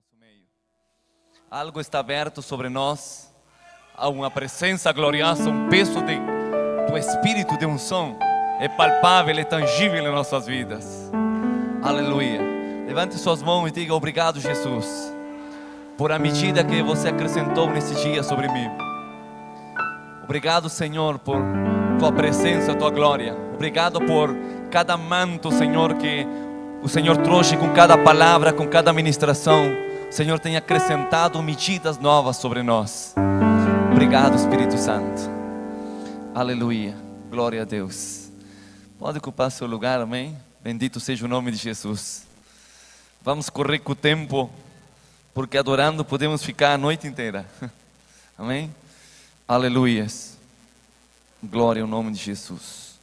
nosso meio. Algo está aberto sobre nós, há uma presença gloriosa, um peso do Espírito de unção, é palpável, é tangível em nossas vidas. Aleluia. Levante suas mãos e diga: obrigado, Jesus, por a medida que você acrescentou nesse dia sobre mim. Obrigado, Senhor, por tua presença, tua glória. Obrigado por cada manto, Senhor, que o Senhor trouxe com cada palavra, com cada ministração. O Senhor tem acrescentado medidas novas sobre nós. Obrigado, Espírito Santo. Aleluia. Glória a Deus. Pode ocupar seu lugar, amém? Bendito seja o nome de Jesus. Vamos correr com o tempo, porque adorando podemos ficar a noite inteira. Amém? Aleluias. Glória ao nome de Jesus.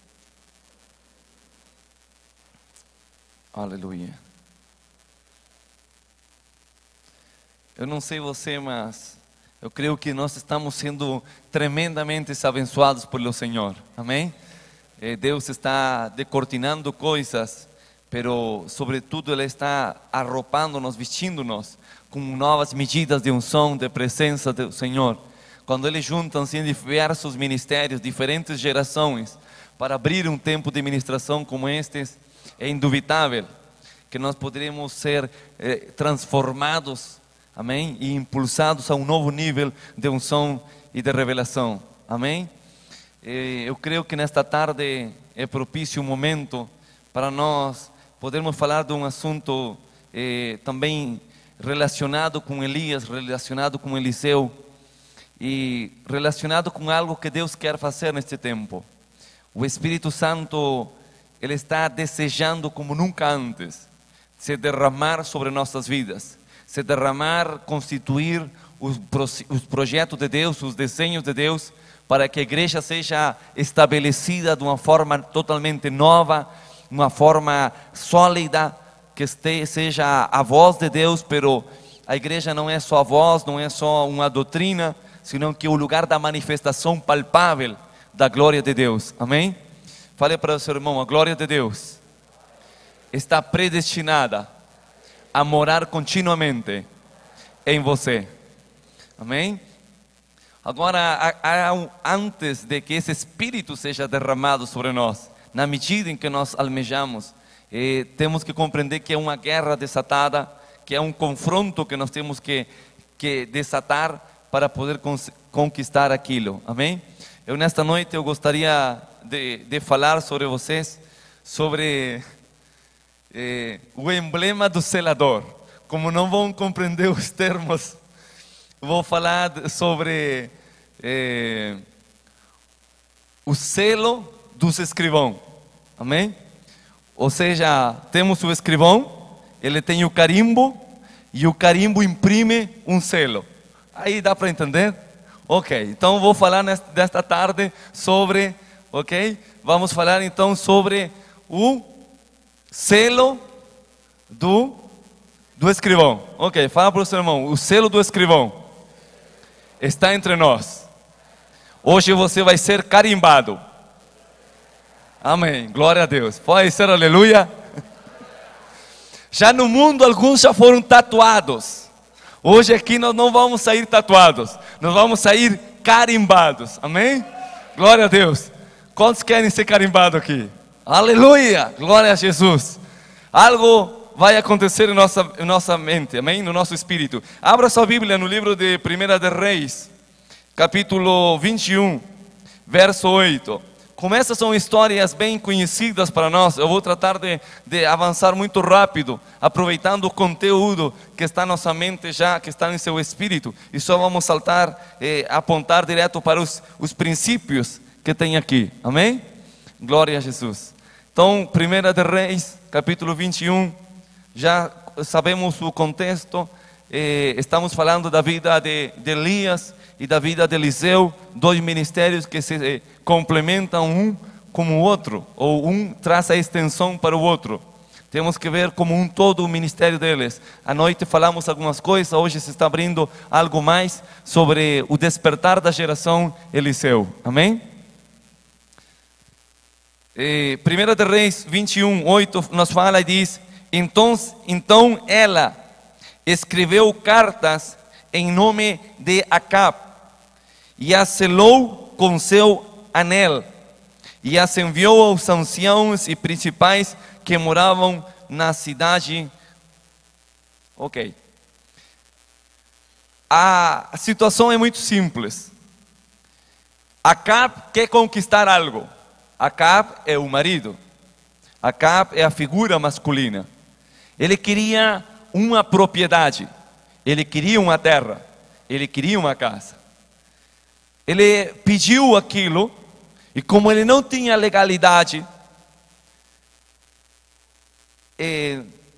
Aleluia. Eu não sei você, mas eu creio que nós estamos sendo tremendamente abençoados pelo Senhor. Amém? Deus está decortinando coisas, pero sobretudo Ele está arropando-nos, vestindo-nos com novas medidas de unção, de presença do Senhor. Quando Ele junta-se em diversos ministérios, diferentes gerações, para abrir um tempo de ministração como este, é indubitável que nós poderemos ser transformados, amém? E impulsados a um novo nível de unção e de revelação, amém? Eu creio que nesta tarde é propício um momento para nós podermos falar de um assunto também relacionado com Elias, relacionado com Eliseu e relacionado com algo que Deus quer fazer neste tempo. O Espírito Santo, Ele está desejando como nunca antes se derramar sobre nossas vidas, se derramar, constituir os projetos de Deus, os desenhos de Deus, para que a igreja seja estabelecida de uma forma totalmente nova, uma forma sólida, que seja a voz de Deus, pero a igreja não é só a voz, não é só uma doutrina, senão que é o lugar da manifestação palpável da glória de Deus, amém? Fale para o seu irmão: a glória de Deus está predestinada a morar continuamente em você, amém? Agora, antes de que esse Espírito seja derramado sobre nós, na medida em que nós almejamos, temos que compreender que é uma guerra desatada, que é um confronto que nós temos que desatar para poder conquistar aquilo, amém? Nesta noite eu gostaria de falar sobre vocês, sobre o emblema do selador. Como não vão compreender os termos, vou falar sobre o selo dos escrivãos, amém? Ou seja, temos o escrivão, ele tem o carimbo, e o carimbo imprime um selo. Aí dá para entender? Ok, então vou falar nesta tarde sobre, ok? Vamos falar então sobre o selo do escrivão. Ok, fala para o seu irmão: o selo do escrivão está entre nós. Hoje você vai ser carimbado. Amém, glória a Deus. Pode ser aleluia. Já no mundo alguns já foram tatuados. Hoje aqui nós não vamos sair tatuados, nós vamos sair carimbados, amém? Glória a Deus. Quantos querem ser carimbados aqui? Aleluia, glória a Jesus. Algo vai acontecer em nossa mente, amém? No nosso espírito. Abra sua Bíblia no livro de 1 de Reis, capítulo 21, verso 8. Como essas são histórias bem conhecidas para nós, eu vou tratar de avançar muito rápido, aproveitando o conteúdo que está na nossa mente já, que está em seu espírito, e só vamos saltar, apontar direto para os princípios que tem aqui, amém? Glória a Jesus. Então, 1 de Reis, capítulo 21, já sabemos o contexto, estamos falando da vida de Elias e da vida de Eliseu, dois ministérios que se complementam um como o outro, ou um traz a extensão para o outro. Temos que ver como um todo o ministério deles. À noite falamos algumas coisas, hoje se está abrindo algo mais sobre o despertar da geração Eliseu, amém? 1 de Reis 21, 8 nos fala e diz: então ela escreveu cartas em nome de Acabe, e as selou com seu anel, e as enviou aos anciãos e principais que moravam na cidade. Ok. A situação é muito simples. Acabe quer conquistar algo. Acabe é o marido. Acabe é a figura masculina. Ele queria uma propriedade. Ele queria uma terra. Ele queria uma casa. Ele pediu aquilo, e como ele não tinha legalidade,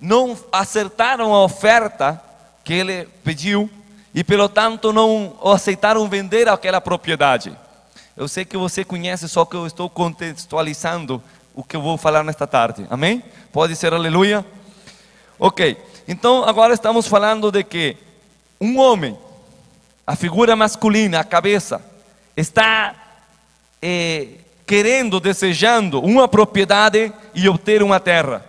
não acertaram a oferta que ele pediu, e pelo tanto não aceitaram vender aquela propriedade. Eu sei que você conhece, só que eu estou contextualizando o que eu vou falar nesta tarde. Amém? Pode ser aleluia? Ok, então agora estamos falando de que um homem, a figura masculina, a cabeça, está querendo, desejando uma propriedade e obter uma terra.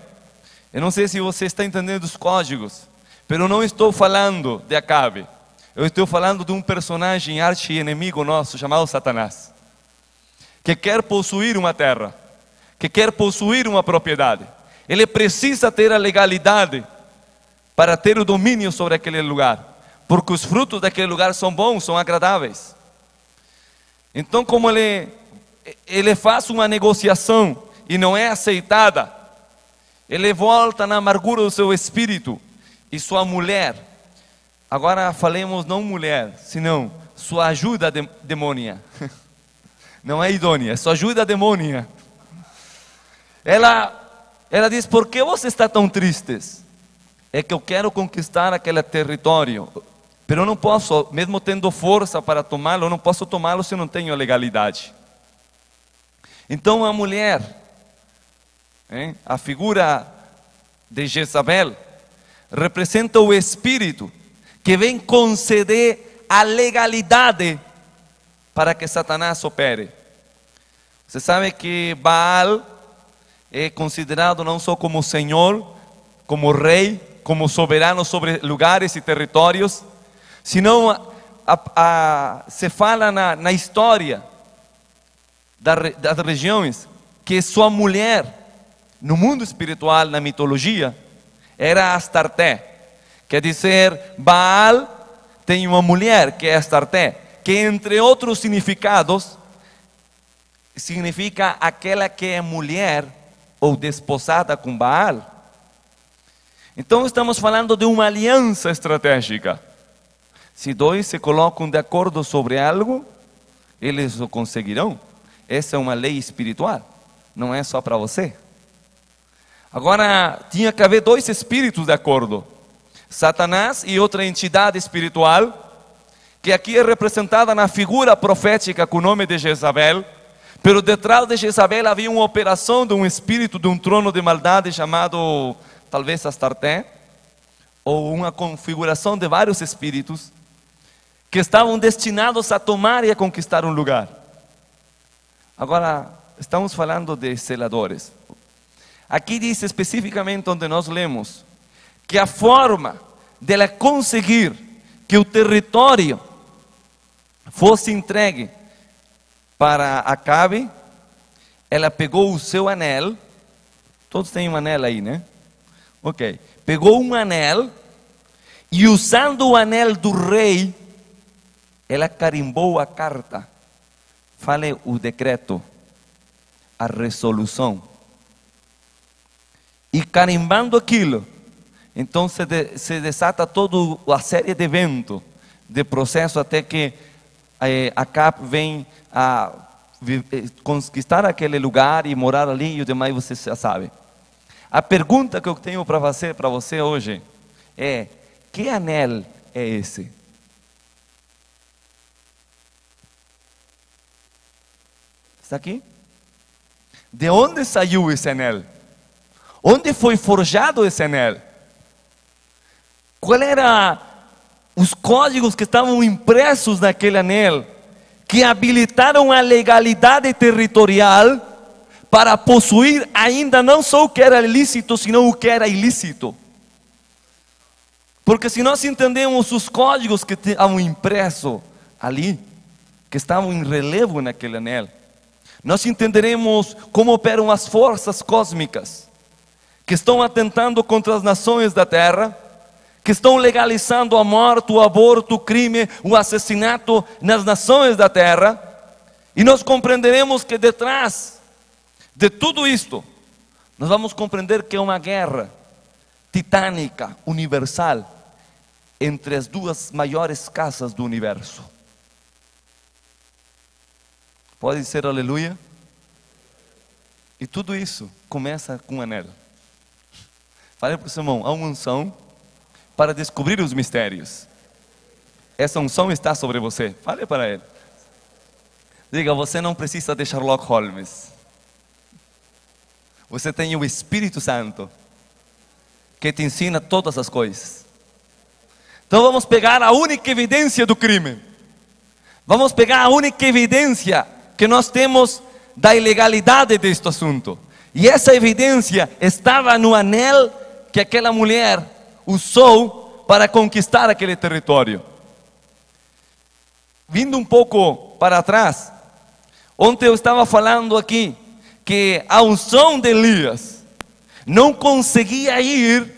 Eu não sei se você está entendendo os códigos, mas eu não estou falando de Acabe. Eu estou falando de um personagem arqui-inimigo nosso chamado Satanás, que quer possuir uma terra, que quer possuir uma propriedade. Ele precisa ter a legalidade para ter o domínio sobre aquele lugar, porque os frutos daquele lugar são bons, são agradáveis. Então, como ele faz uma negociação e não é aceitada, ele volta na amargura do seu espírito, e sua mulher, agora falemos não mulher, senão sua ajuda demônia, não é idônea, é sua ajuda demônia. Ela diz: por que você está tão triste? É que eu quero conquistar aquele território, mas eu não posso, mesmo tendo força para tomá-lo, eu não posso tomá-lo se eu não tenho legalidade. Então a mulher, a figura de Jezabel, representa o espírito que vem conceder a legalidade para que Satanás opere. Você sabe que Baal é considerado não só como Senhor, como Rei, como soberano sobre lugares e territórios, senão se fala na história das regiões que sua mulher, no mundo espiritual, na mitologia, era Astarté. Quer dizer, Baal tem uma mulher que é Astarté, que entre outros significados, significa aquela que é mulher ou desposada com Baal. Então estamos falando de uma aliança estratégica. Se dois se colocam de acordo sobre algo, eles o conseguirão. Essa é uma lei espiritual, não é só para você. Agora, tinha que haver dois espíritos de acordo: Satanás e outra entidade espiritual, que aqui é representada na figura profética com o nome de Jezabel. Pero detrás de Jezabel havia uma operação de um espírito de um trono de maldade chamado talvez Astarté, ou uma configuração de vários espíritos que estavam destinados a tomar e a conquistar um lugar. Agora, estamos falando de seladores. Aqui diz especificamente onde nós lemos que a forma de ela conseguir que o território fosse entregue para Acabe, ela pegou o seu anel. Todos têm um anel aí, né? Ok. Pegou um anel e, usando o anel do rei, ela carimbou a carta. Fale o decreto, a resolução. E carimbando aquilo, então se desata toda a série de eventos, de processo, até que Acabe vem a conquistar aquele lugar e morar ali, e o demais você já sabe. A pergunta que eu tenho para você hoje é: que anel é esse? Está aqui? De onde saiu esse anel? Onde foi forjado esse anel? Qual era os códigos que estavam impressos naquele anel, que habilitaram a legalidade territorial para possuir ainda não só o que era lícito, senão o que era ilícito? Porque se nós entendemos os códigos que estavam impressos ali, que estavam em relevo naquele anel, nós entenderemos como operam as forças cósmicas que estão atentando contra as nações da terra, que estão legalizando a morte, o aborto, o crime, o assassinato nas nações da terra. E nós compreenderemos que detrás de tudo isto, nós vamos compreender que é uma guerra titânica, universal, entre as duas maiores casas do universo. Pode ser aleluia? E tudo isso começa com um anel. Fale para o seu irmão, há uma unção para descobrir os mistérios. Essa unção está sobre você. Fale para ele. Diga, você não precisa de Sherlock Holmes. Você tem o Espírito Santo que te ensina todas as coisas. Então vamos pegar a única evidência do crime. Vamos pegar a única evidência que nós temos da ilegalidade deste assunto. E essa evidência estava no anel que aquela mulher usou para conquistar aquele território. Vindo um pouco para trás, ontem eu estava falando aqui que a unção de Elias não conseguia ir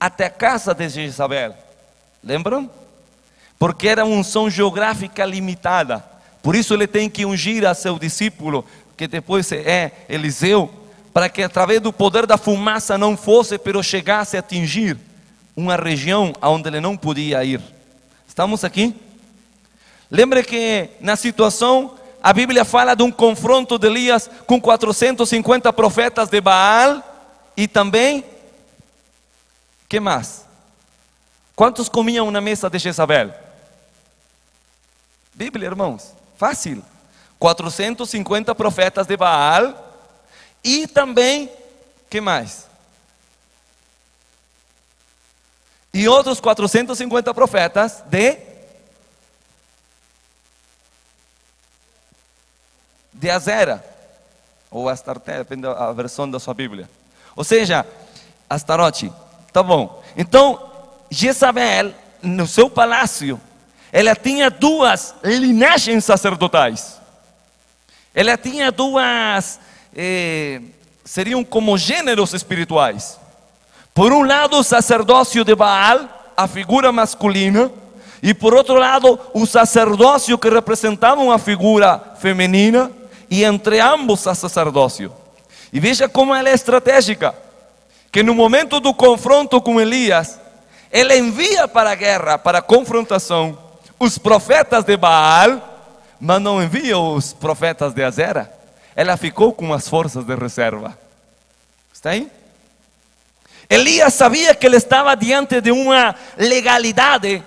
até a casa de Jezabel. Lembram? Porque era uma unção geográfica limitada. Por isso ele tem que ungir a seu discípulo, que depois é Eliseu, para que através do poder da fumaça não fosse, pero chegasse a atingir uma região onde ele não podia ir. Estamos aqui? Lembre que na situação, a Bíblia fala de um confronto de Elias com 450 profetas de Baal e também, que mais? Quantos comiam na mesa de Jezabel? Bíblia, irmãos, fácil. 450 profetas de Baal e também, que mais? E outros 450 profetas de Azera, ou Astarte, depende da versão da sua Bíblia. Ou seja, Astarote, tá bom. Então, Jezabel, no seu palácio, ela tinha duas linhagens sacerdotais. Ela tinha duas, seriam como gêneros espirituais. Por um lado, o sacerdócio de Baal, a figura masculina, e por outro lado, o sacerdócio que representava uma figura feminina, e entre ambos a sacerdócio. E veja como ela é estratégica, que no momento do confronto com Elias, ela envia para a guerra, para a confrontação, os profetas de Baal, mas não envia os profetas de Azera. Ela ficou com as forças de reserva. Está aí? Elias sabia que ele estava diante de uma legalidade,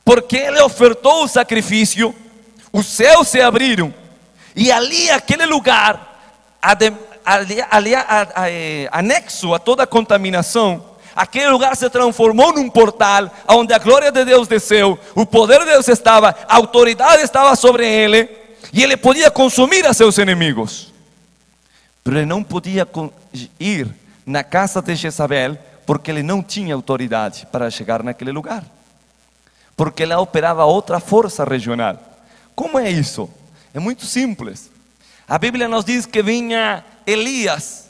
porque ele ofertou o sacrifício, os céus se abriram, e ali aquele lugar, anexo a toda a contaminação, aquele lugar se transformou num portal, onde a glória de Deus desceu, o poder de Deus estava, a autoridade estava sobre ele, e ele podia consumir a seus inimigos. Mas ele não podia ir na casa de Jezabel, porque ele não tinha autoridade para chegar naquele lugar, porque ela operava outra força regional. Como é isso? É muito simples. A Bíblia nos diz que vinha Elias,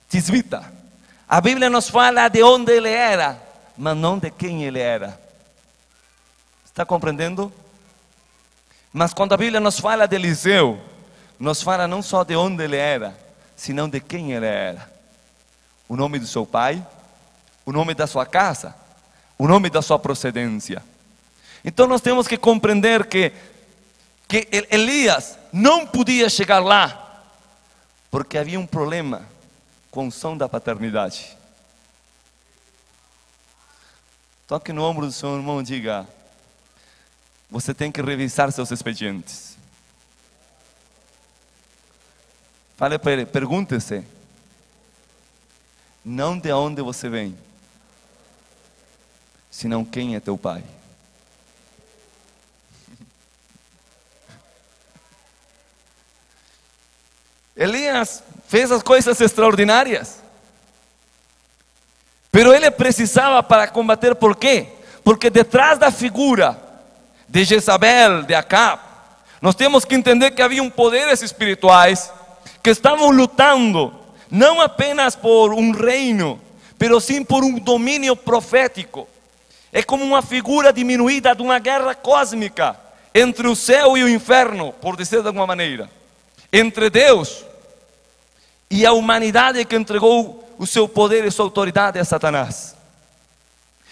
tisbita. A Bíblia nos fala de onde ele era, mas não de quem ele era. Está compreendendo? Mas quando a Bíblia nos fala de Eliseu, nos fala não só de onde ele era, senão de quem ele era. O nome do seu pai, o nome da sua casa, o nome da sua procedência. Então nós temos que compreender que Elias não podia chegar lá, porque havia um problema com a unção da paternidade. Toque no ombro do seu irmão e diga: você tem que revisar seus expedientes. Fale para ele, pergunte-se, não de onde você vem, senão quem é teu pai. Elias fez as coisas extraordinárias, Pero ele precisava para combater, por quê? Porque detrás da figura de Jezabel, de Acab, nós temos que entender que havia poderes espirituais que estavam lutando, não apenas por um reino, pero sim por um domínio profético. É como uma figura diminuída de uma guerra cósmica entre o céu e o inferno, por dizer de alguma maneira, entre Deus e a humanidade que entregou o seu poder e sua autoridade a Satanás.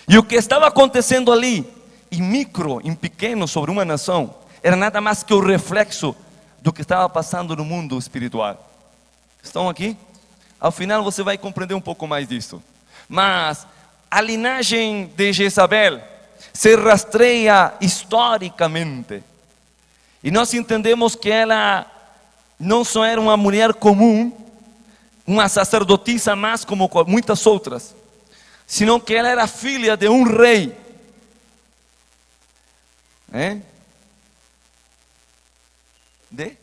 E o que estava acontecendo ali, em pequeno, sobre uma nação, era nada mais que o reflexo do que estava passando no mundo espiritual. Estão aqui? Ao final você vai compreender um pouco mais disso. Mas a linhagem de Jezabel se rastreia historicamente. E nós entendemos que ela não só era uma mulher comum, uma sacerdotisa mais como muitas outras, senão que ela era filha de um rei. De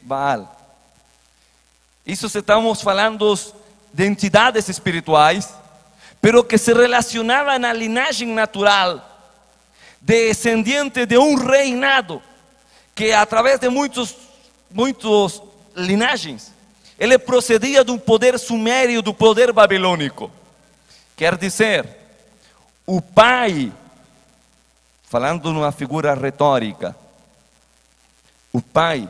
Baal. Isso estamos falando de entidades espirituais, pero que se relacionavam na linhagem natural, descendiente de um reinado, que através de muitos linhagens, ele procedia do poder sumério, do poder babilônico. Quer dizer, o pai, falando numa figura retórica, o pai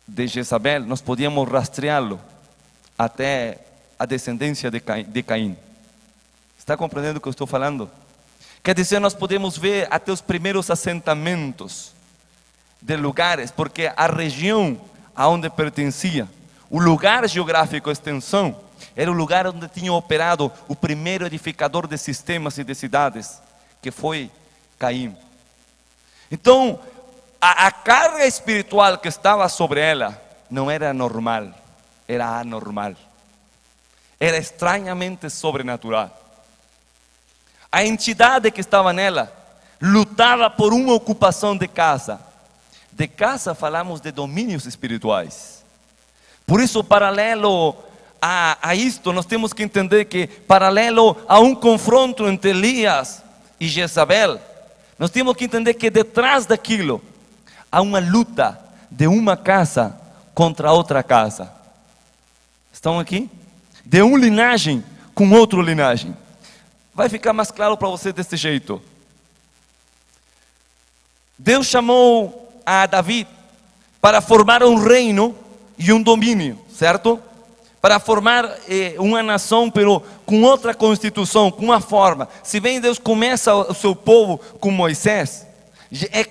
de Jezabel, nós podíamos rastreá-lo até a descendência de Caim. Está compreendendo o que eu estou falando? Quer dizer, nós podemos ver até os primeiros assentamentos de lugares, porque a região aonde pertencia, o lugar geográfico, a extensão, era o lugar onde tinha operado o primeiro edificador de sistemas e de cidades, que foi Caim. Então, a carga espiritual que estava sobre ela não era normal, era anormal, era estranhamente sobrenatural. A entidade que estava nela lutava por uma ocupação de casa. De casa falamos de domínios espirituais. Por isso, paralelo a isto, nós temos que entender que, paralelo a um confronto entre Elias e Jezabel, nós temos que entender que detrás daquilo há uma luta de uma casa contra outra casa. Estão aqui? De uma linhagem com outra linhagem. Vai ficar mais claro para você desse jeito. Deus chamou a Davi para formar um reino e um domínio, certo? Para formar uma nação, pero com outra constituição, com uma forma. Se bem Deus começa o seu povo com Moisés, é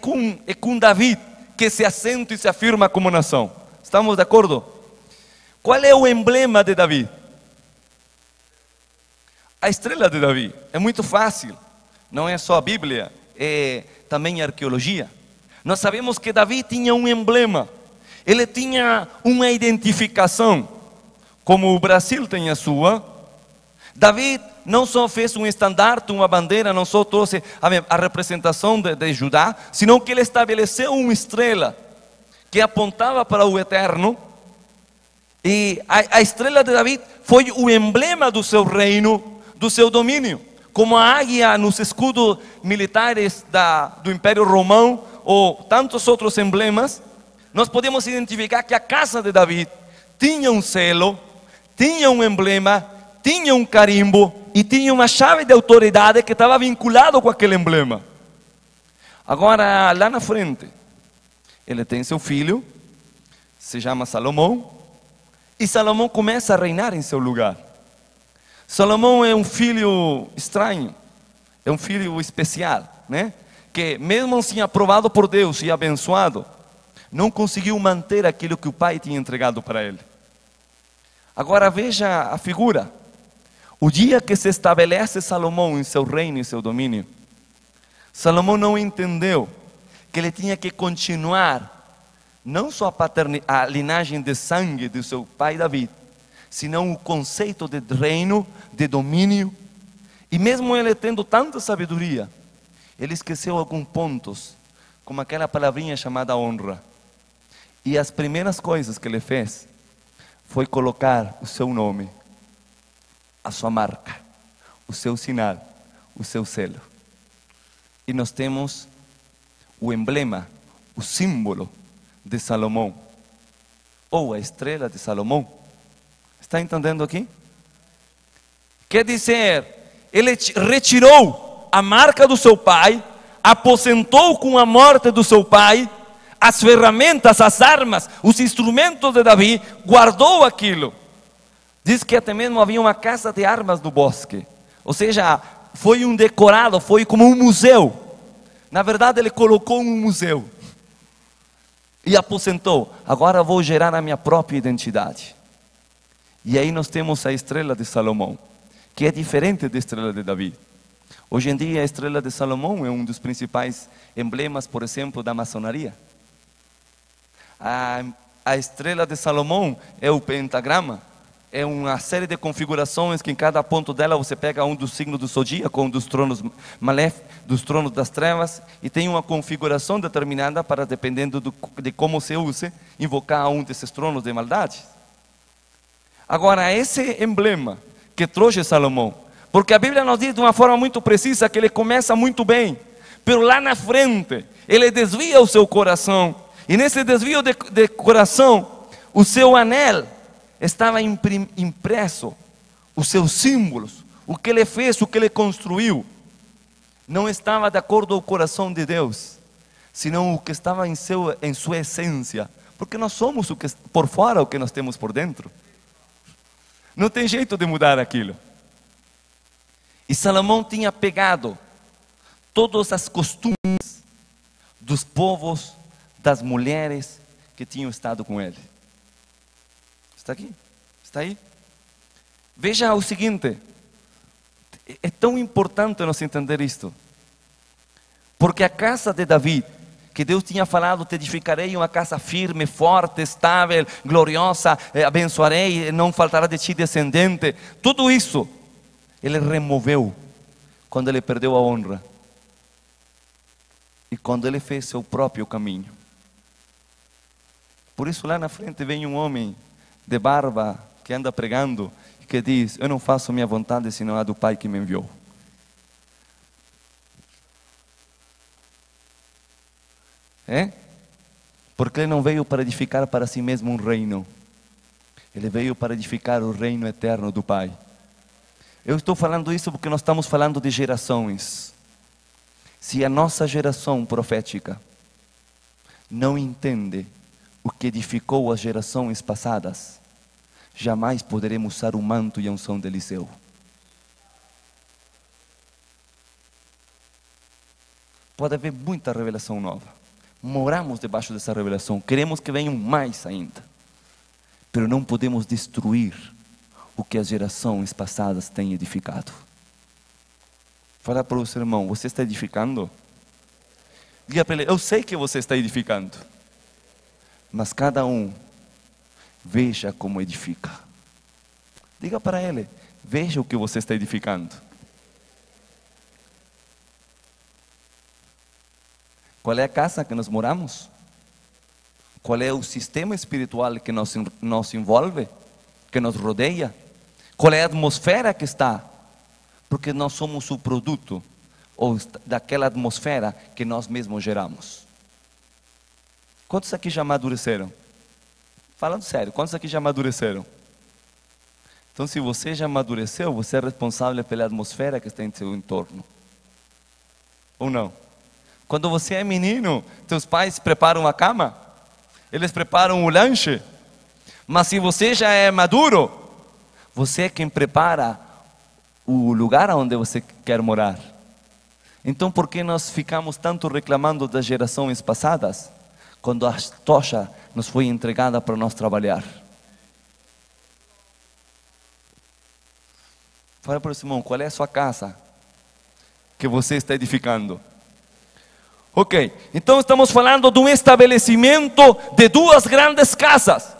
com Davi que se assenta e se afirma como nação. Estamos de acordo? Qual é o emblema de Davi? A estrela de Davi. É muito fácil. Não é só a Bíblia, é também a arqueologia. Nós sabemos que Davi tinha um emblema. Ele tinha uma identificação, como o Brasil tem a sua. Davi não só fez um estandarte, uma bandeira, não só trouxe a representação de Judá, senão que ele estabeleceu uma estrela que apontava para o eterno. E a estrela de Davi foi o emblema do seu reino, do seu domínio. Como a águia nos escudos militares do Império Romano, ou tantos outros emblemas, nós podemos identificar que a casa de Davi tinha um selo, tinha um emblema, tinha um carimbo e tinha uma chave de autoridade que estava vinculado com aquele emblema. Agora, lá na frente, ele tem seu filho, se chama Salomão, e Salomão começa a reinar em seu lugar. Salomão é um filho estranho, é um filho especial, né? Que mesmo assim aprovado por Deus e abençoado, não conseguiu manter aquilo que o pai tinha entregado para ele. Agora veja a figura. O dia que se estabelece Salomão em seu reino e seu domínio, Salomão não entendeu que ele tinha que continuar não só a linhagem de sangue do seu pai Davi, senão o conceito de reino, de domínio. E mesmo ele tendo tanta sabedoria, ele esqueceu alguns pontos, como aquela palavrinha chamada honra. E as primeiras coisas que ele fez foi colocar o seu nome a sua marca, o seu sinal, o seu selo. E nós temos o emblema, o símbolo de Salomão, ou a estrela de Salomão. Está entendendo aqui? Quer dizer, ele retirou a marca do seu pai, aposentou com a morte do seu pai as ferramentas, as armas, os instrumentos de Davi, guardou aquilo. Diz que até mesmo havia uma casa de armas no bosque, ou seja, foi um decorado, foi como um museu. Na verdade ele colocou um museu e aposentou. Agora vou gerar a minha própria identidade. E aí nós temos a estrela de Salomão, que é diferente da estrela de Davi. Hoje em dia a estrela de Salomão é um dos principais emblemas, por exemplo, da maçonaria. A estrela de Salomão é o pentagrama, é uma série de configurações que em cada ponto dela você pega um dos signos do zodíaco, um dos tronos maléficos, dos tronos das trevas, e tem uma configuração determinada para, dependendo de como se use, invocar um desses tronos de maldade. Agora, esse emblema que trouxe Salomão, porque a Bíblia nos diz de uma forma muito precisa que ele começa muito bem, mas lá na frente ele desvia o seu coração, e nesse desvio de coração, o seu anel estava impresso, os seus símbolos, o que ele fez, o que ele construiu, não estava de acordo com o coração de Deus, senão o que estava em sua essência, porque nós somos o que por fora, o que nós temos por dentro. Não tem jeito de mudar aquilo. E Salomão tinha pegado todas as costumes dos povos, das mulheres que tinham estado com ele. Está aqui? Está aí? Veja o seguinte, é tão importante nós entender isto, porque a casa de Davi, que Deus tinha falado, te edificarei uma casa firme, forte, estável, gloriosa, abençoarei, não faltará de ti descendente, tudo isso ele removeu quando ele perdeu a honra e quando ele fez seu próprio caminho. Por isso lá na frente vem um homem de barba que anda pregando e que diz: eu não faço minha vontade senão a do Pai que me enviou. Porque ele não veio para edificar para si mesmo um reino, ele veio para edificar o reino eterno do Pai. Eu estou falando isso porque nós estamos falando de gerações. Se a nossa geração profética não entende o que edificou as gerações passadas, jamais poderemos usar o manto e a unção de Eliseu. Pode haver muita revelação nova, moramos debaixo dessa revelação, queremos que venham mais ainda, mas não podemos destruir o que as gerações passadas têm edificado. Fala para o seu irmão: você está edificando? Diga para ele: eu sei que você está edificando, mas cada um veja como edifica. Diga para ele: veja o que você está edificando. Qual é a casa que nós moramos? Qual é o sistema espiritual que nos envolve, que nos rodeia? Qual é a atmosfera que está? Porque nós somos o produto ou daquela atmosfera que nós mesmos geramos. Quantos aqui já amadureceram? Falando sério, quantos aqui já amadureceram? Então, se você já amadureceu, você é responsável pela atmosfera que está em seu entorno. Ou não? Quando você é menino, teus pais preparam a cama, eles preparam o lanche. Mas se você já é maduro, você é quem prepara o lugar onde você quer morar. Então, por que nós ficamos tanto reclamando das gerações passadas, quando a tocha nos foi entregada para nós trabalhar? Fala para o Simão: qual é a sua casa que você está edificando? Ok, então estamos falando de um estabelecimento de duas grandes casas.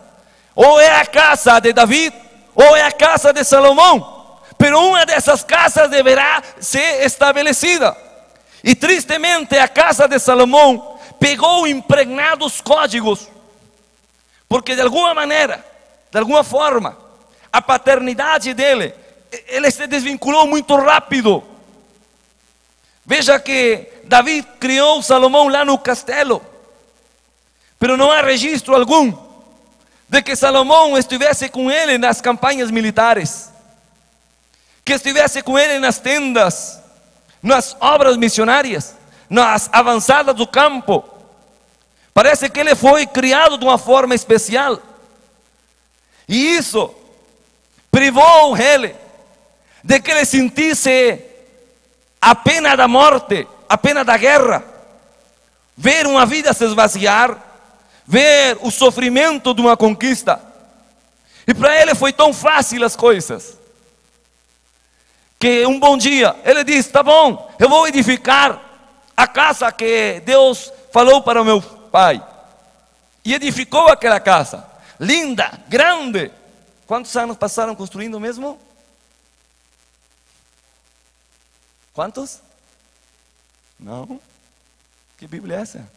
Ou é a casa de Davi, ou é a casa de Salomão. Pero uma dessas casas deverá ser estabelecida. E tristemente a casa de Salomão pegou impregnados códigos, porque de alguma maneira, de alguma forma, a paternidade dele ele se desvinculou muito rápido. Veja que David criou Salomão lá no castelo, pero não há registro algum de que Salomão estivesse com ele nas campanhas militares, que estivesse com ele nas tendas, nas obras missionárias, nas avançadas do campo. Parece que ele foi criado de uma forma especial, e isso privou ele de que ele sentisse a pena da morte, a pena da guerra, ver uma vida se esvaziar, ver o sofrimento de uma conquista. E para ele foi tão fácil as coisas, que um bom dia ele disse: tá bom, eu vou edificar a casa que Deus falou para o meu pai. E edificou aquela casa, linda, grande. Quantos anos passaram construindo mesmo? Quantos? Não. Que Bíblia é essa?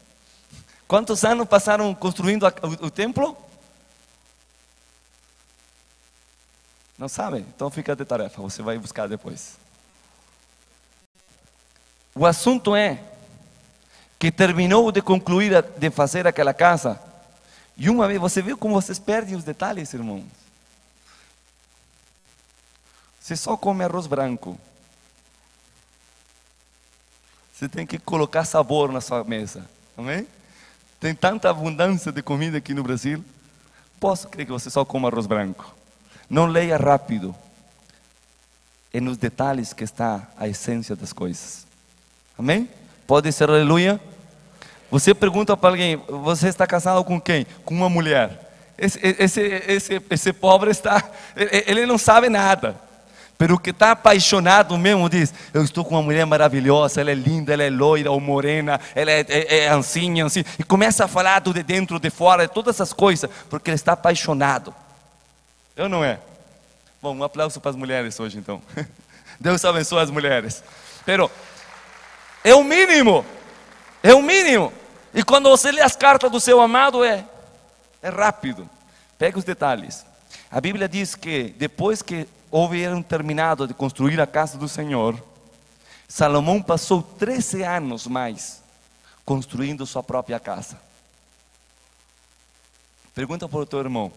Quantos anos passaram construindo o templo? Não sabem? Então fica de tarefa, você vai buscar depois. O assunto é que terminou de concluir, de fazer aquela casa. E uma vez, você viu como vocês perdem os detalhes, irmãos? Você só come arroz branco. Você tem que colocar sabor na sua mesa. Amém? Tem tanta abundância de comida aqui no Brasil. Posso crer que você só come arroz branco. Não leia rápido. É nos detalhes que está a essência das coisas. Amém? Pode ser aleluia? Você pergunta para alguém: você está casado com quem? Com uma mulher. Esse pobre está, ele não sabe nada. Pero o que está apaixonado mesmo diz: eu estou com uma mulher maravilhosa, ela é linda, ela é loira ou morena, ela é assim, assim. E começa a falar do de dentro, de fora, de todas essas coisas, porque ele está apaixonado. Eu não é? Bom, um aplauso para as mulheres hoje então. Deus abençoe as mulheres. Pero é o mínimo. É o mínimo. E quando você lê as cartas do seu amado, é rápido. Pega os detalhes. A Bíblia diz que depois que houveram terminado de construir a casa do Senhor, Salomão passou 13 anos mais construindo sua própria casa. Pergunta para o teu irmão: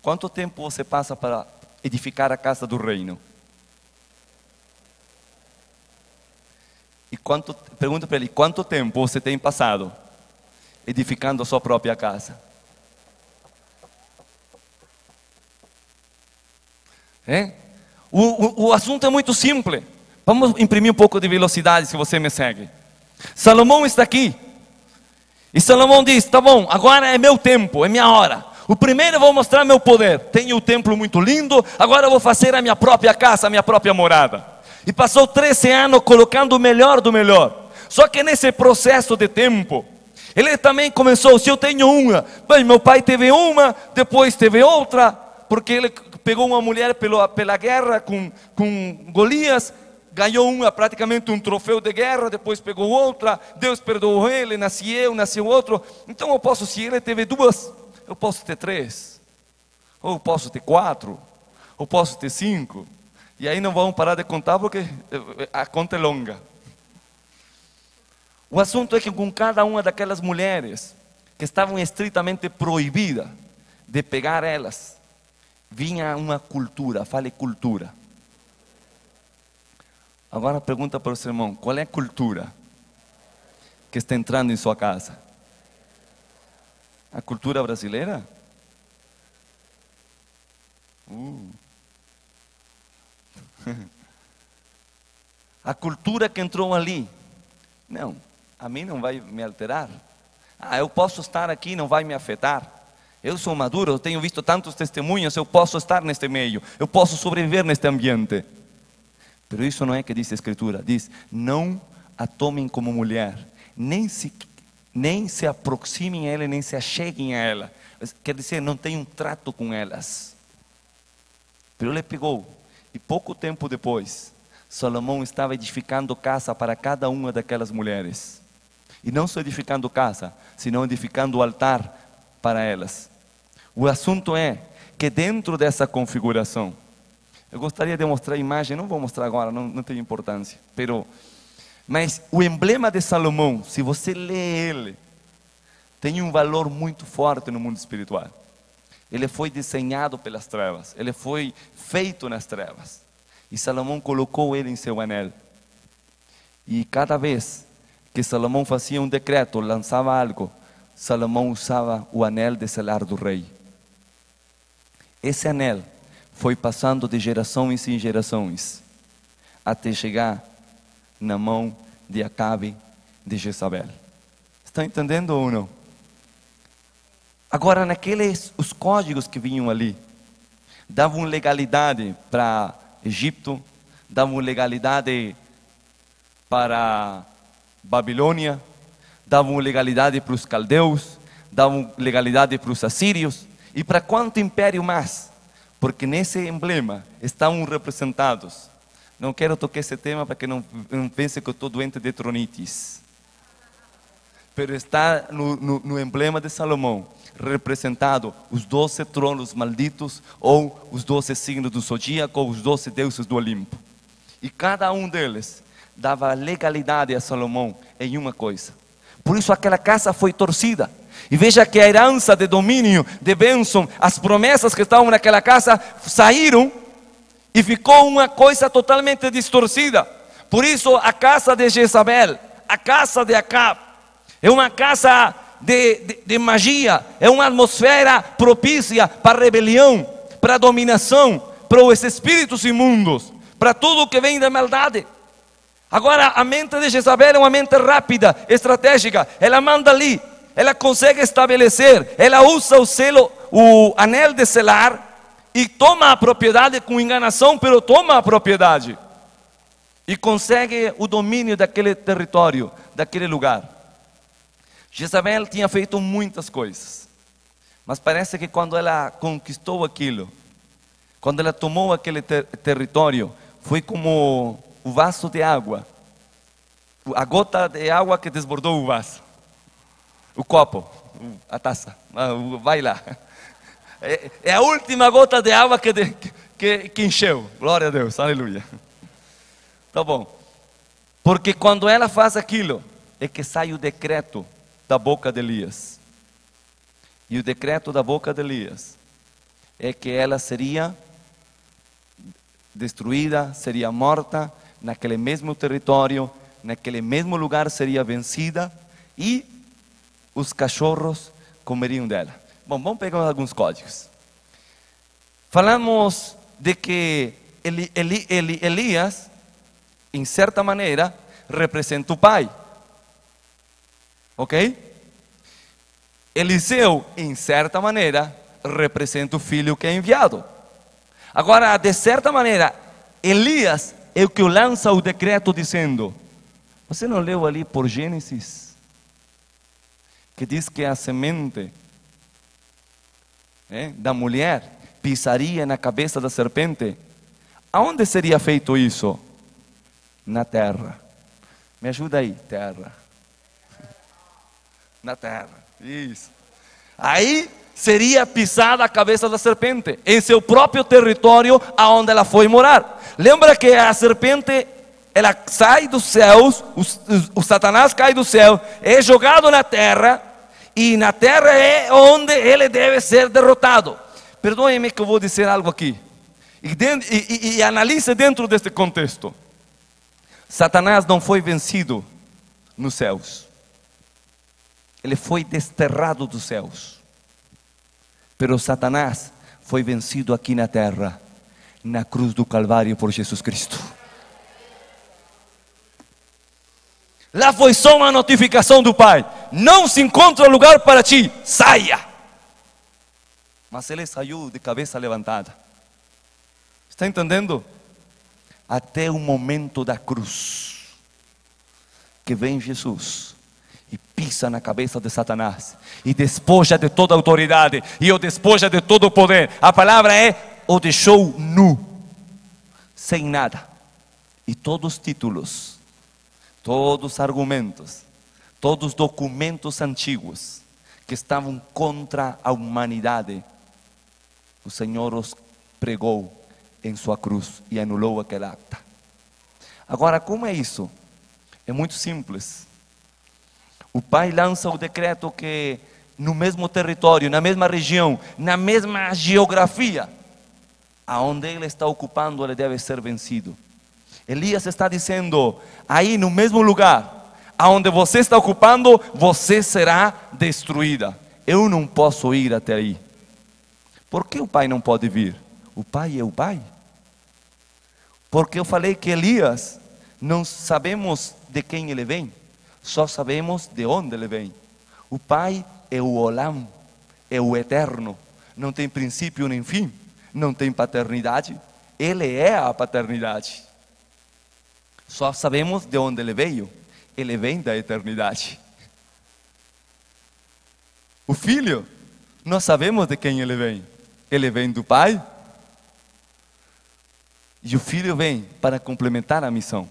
quanto tempo você passa para edificar a casa do reino? E pergunta para ele: quanto tempo você tem passado edificando a sua própria casa? O assunto é muito simples. Vamos imprimir um pouco de velocidade, se você me segue. Salomão está aqui. E Salomão diz: tá bom, agora é meu tempo, é minha hora. O primeiro eu vou mostrar meu poder. Tenho um templo muito lindo, agora eu vou fazer a minha própria casa, a minha própria morada. E passou 13 anos colocando o melhor do melhor. Só que nesse processo de tempo, ele também começou: se eu tenho uma, bem, meu pai teve uma, depois teve outra, porque ele pegou uma mulher pela guerra com Golias, ganhou praticamente um troféu de guerra, depois pegou outra, Deus perdoou ele, nasceu outro. Então eu posso, se ele teve duas, eu posso ter 3, ou eu posso ter 4, ou posso ter 5, e aí não vamos parar de contar porque a conta é longa. O assunto é que com cada uma daquelas mulheres que estavam estritamente proibidas de pegar elas, vinha uma cultura. Fale cultura. Agora pergunta para o seu irmão: qual é a cultura que está entrando em sua casa? A cultura brasileira? A cultura que entrou ali. Não, a mim não vai me alterar. Eu posso estar aqui, não vai me afetar. Eu sou maduro, eu tenho visto tantos testemunhos, eu posso estar neste meio, eu posso sobreviver neste ambiente. Mas isso não é que diz a Escritura. Diz: não a tomem como mulher, nem se aproximem a ela, nem se acheguem a ela. Quer dizer, não tenham um trato com elas. Mas ele pegou, e pouco tempo depois, Salomão estava edificando casa para cada uma daquelas mulheres. E não só edificando casa, senão edificando o altar para elas. O assunto é que dentro dessa configuração, Eu gostaria de mostrar a imagem, não vou mostrar agora, não tem importância. Mas o emblema de Salomão, se você lê ele, tem um valor muito forte no mundo espiritual. Ele foi desenhado pelas trevas, ele foi feito nas trevas. E Salomão colocou ele em seu anel. E cada vez que Salomão fazia um decreto, lançava algo, Salomão usava o anel de selar do rei. Esse anel foi passando de gerações em gerações, até chegar na mão de Acabe, de Jezabel. Está entendendo ou não? Agora, os códigos que vinham ali, davam legalidade para Egito, davam legalidade para Babilônia, davam legalidade para os caldeus, davam legalidade para os assírios, e para quanto império mais? Porque nesse emblema estão representados. Não quero tocar esse tema para que não pense que eu estou doente de tronites. Mas está no emblema de Salomão representado os 12 tronos malditos, ou os 12 signos do zodíaco, ou os 12 deuses do Olimpo. E cada um deles dava legalidade a Salomão em uma coisa. Por isso aquela casa foi torcida. E veja que a herança de domínio, de bênção, as promessas que estavam naquela casa saíram e ficou uma coisa totalmente distorcida. Por isso a casa de Jezabel, a casa de Acabe, é uma casa de magia, é uma atmosfera propícia para rebelião, para dominação, para os espíritos imundos, para tudo que vem da maldade. Agora a mente de Jezabel é uma mente rápida, estratégica. Ela manda ali, ela consegue estabelecer, ela usa o selo, o anel de selar, e toma a propriedade com enganação, pero toma a propriedade e consegue o domínio daquele território, daquele lugar. Jezabel tinha feito muitas coisas, mas parece que quando ela conquistou aquilo, quando ela tomou aquele território, foi como o vaso de água, a gota de água que desbordou o vaso, o copo, a taça, vai lá. É a última gota de água que encheu. Glória a Deus, aleluia. Tá bom. Porque quando ela faz aquilo, é que sai o decreto da boca de Elias. E o decreto da boca de Elias é que ela seria destruída, seria morta naquele mesmo território, naquele mesmo lugar seria vencida, e os cachorros comeriam dela. Bom, vamos pegar alguns códigos. Falamos de que Elias, em certa maneira, representa o pai. Ok? Eliseu, em certa maneira, representa o filho que é enviado. Agora, de certa maneira, Elias é o que lança o decreto dizendo: você não leu ali por Gênesis, que diz que a semente da mulher pisaria na cabeça da serpente? Aonde seria feito isso? Na terra. Me ajuda aí, terra. Na terra, isso. Aí seria pisada a cabeça da serpente, em seu próprio território, aonde ela foi morar. Lembra que a serpente, ela sai dos céus, o Satanás cai do céu, é jogado na terra, e na terra é onde ele deve ser derrotado. Perdoe-me que eu vou dizer algo aqui, e analise dentro deste contexto. Satanás não foi vencido nos céus, ele foi desterrado dos céus. Pero Satanás foi vencido aqui na terra, na cruz do Calvário por Jesus Cristo. Lá foi só uma notificação do Pai: não se encontra lugar para ti, saia. Mas ele saiu de cabeça levantada. Está entendendo? Até o momento da cruz, que vem Jesus e pisa na cabeça de Satanás, e despoja de toda a autoridade, e o despoja de todo o poder. A palavra é: o deixou nu, sem nada. E todos os títulos, todos os argumentos, todos os documentos antigos que estavam contra a humanidade, o Senhor os pregou em sua cruz e anulou aquele acta. Agora, como é isso? É muito simples. O pai lança o decreto que no mesmo território, na mesma região, na mesma geografia, aonde ele está ocupando, ele deve ser vencido. Elias está dizendo, aí no mesmo lugar, aonde você está ocupando, você será destruída. Eu não posso ir até aí. Por que o pai não pode vir? O pai é o pai. Porque eu falei que Elias, não sabemos de quem ele vem, só sabemos de onde ele vem. O pai é o Olam, é o eterno, não tem princípio nem fim, não tem paternidade, ele é a paternidade. Só sabemos de onde ele veio, ele vem da eternidade. O filho, nós sabemos de quem ele vem do pai. E o filho vem para complementar a missão.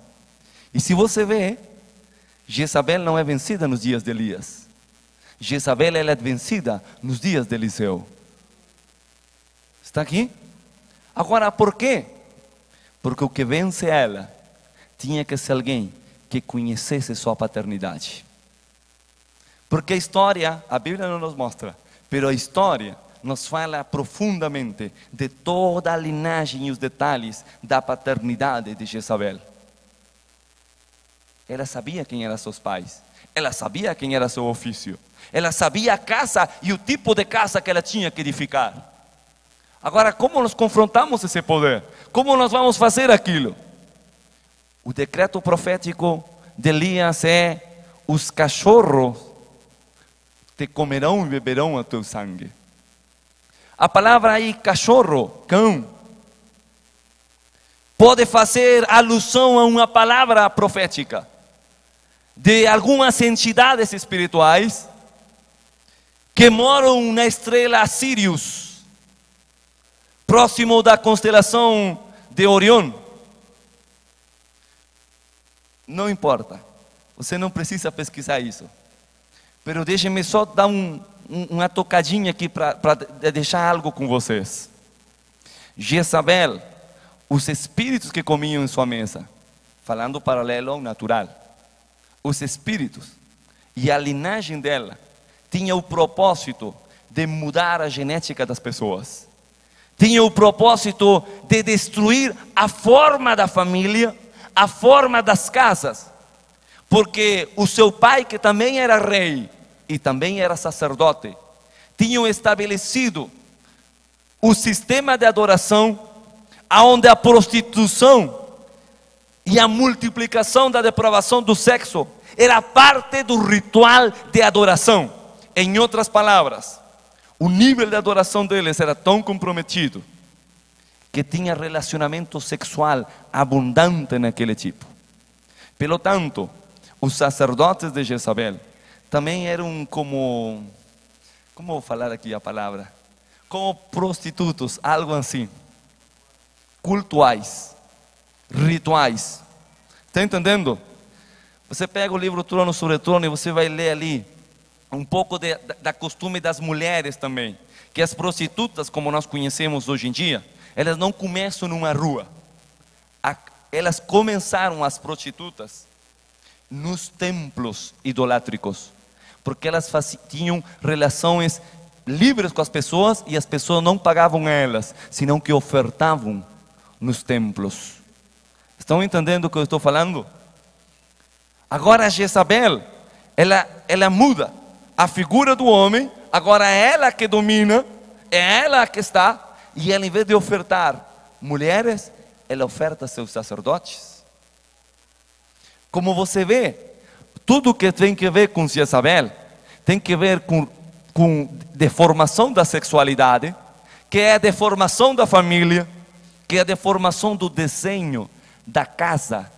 E se você vê, Jezabel não é vencida nos dias de Elias. Jezabel ela é vencida nos dias de Eliseu. Está aqui? Agora, por quê? Porque o que vence ela tinha que ser alguém que conhecesse sua paternidade. Porque a história, a Bíblia não nos mostra, mas a história nos fala profundamente de toda a linhagem e os detalhes da paternidade de Jezabel. Ela sabia quem eram seus pais, ela sabia quem era seu ofício, ela sabia a casa e o tipo de casa que ela tinha que edificar. Agora, como nós confrontamos esse poder? Como nós vamos fazer aquilo? O decreto profético de Elias é: os cachorros te comerão e beberão a teu sangue. A palavra aí, cachorro, cão, pode fazer alusão a uma palavra profética de algumas entidades espirituais que moram na estrela Sirius, próximo da constelação de Orion. Não importa, você não precisa pesquisar isso, mas deixe-me só dar uma tocadinha aqui para deixar algo com vocês. Jezabel, os espíritos que comiam em sua mesa, falando paralelo ao natural, os espíritos e a linhagem dela tinha o propósito de mudar a genética das pessoas, tinha o propósito de destruir a forma da família, a forma das casas, porque o seu pai, que também era rei e também era sacerdote, tinham estabelecido o sistema de adoração onde a prostituição e a multiplicação da depravação do sexo era parte do ritual de adoração. Em outras palavras, o nível de adoração deles era tão comprometido que tinha relacionamento sexual abundante naquele tipo. Pelo tanto, os sacerdotes de Jezabel também eram como vou falar aqui a palavra? Como prostitutos, algo assim. Cultuais, rituais. Está entendendo? Você pega o livro Trono sobre Trono e você vai ler ali um pouco da costume das mulheres também. Que as prostitutas, como nós conhecemos hoje em dia, elas não começam numa rua. Elas começaram, as prostitutas, nos templos idolátricos. Porque elas tinham relações livres com as pessoas e as pessoas não pagavam a elas, senão que ofertavam nos templos. Estão entendendo o que eu estou falando? Agora Jezabel, ela muda a figura do homem, agora é ela que domina, é ela que está, e ela, em vez de ofertar mulheres, ela oferta seus sacerdotes. Como você vê, tudo que tem que ver com Jezabel tem que ver com deformação da sexualidade, que é a deformação da família, que é a deformação do desenho da casa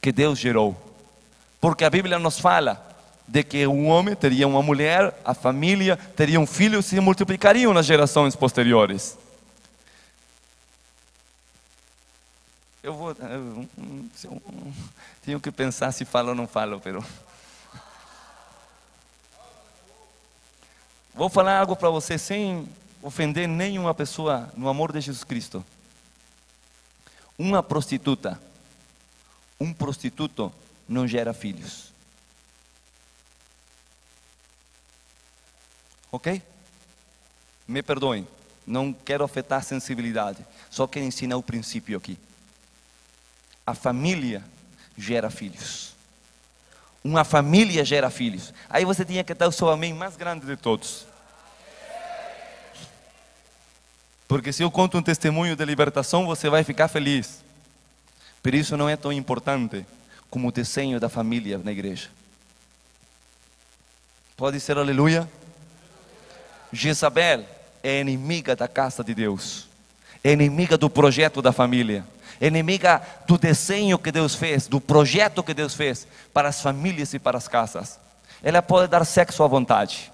que Deus gerou. Porque a Bíblia nos fala de que um homem teria uma mulher, a família teria um filho e se multiplicariam nas gerações posteriores. Tenho que pensar se falo ou não falo, pero vou falar algo para você sem ofender nenhuma pessoa no amor de Jesus Cristo. Uma prostituta, um prostituto não gera filhos. Ok? Me perdoem, não quero afetar a sensibilidade, só quero ensinar o princípio aqui. A família gera filhos. Uma família gera filhos. Aí você tinha que dar o seu amém mais grande de todos. Porque se eu conto um testemunho de libertação, você vai ficar feliz. Por isso não é tão importante como o desenho da família na igreja. Pode ser aleluia? Jezabel é inimiga da casa de Deus. É inimiga do projeto da família. É inimiga do desenho que Deus fez, do projeto que Deus fez para as famílias e para as casas. Ela pode dar sexo à vontade.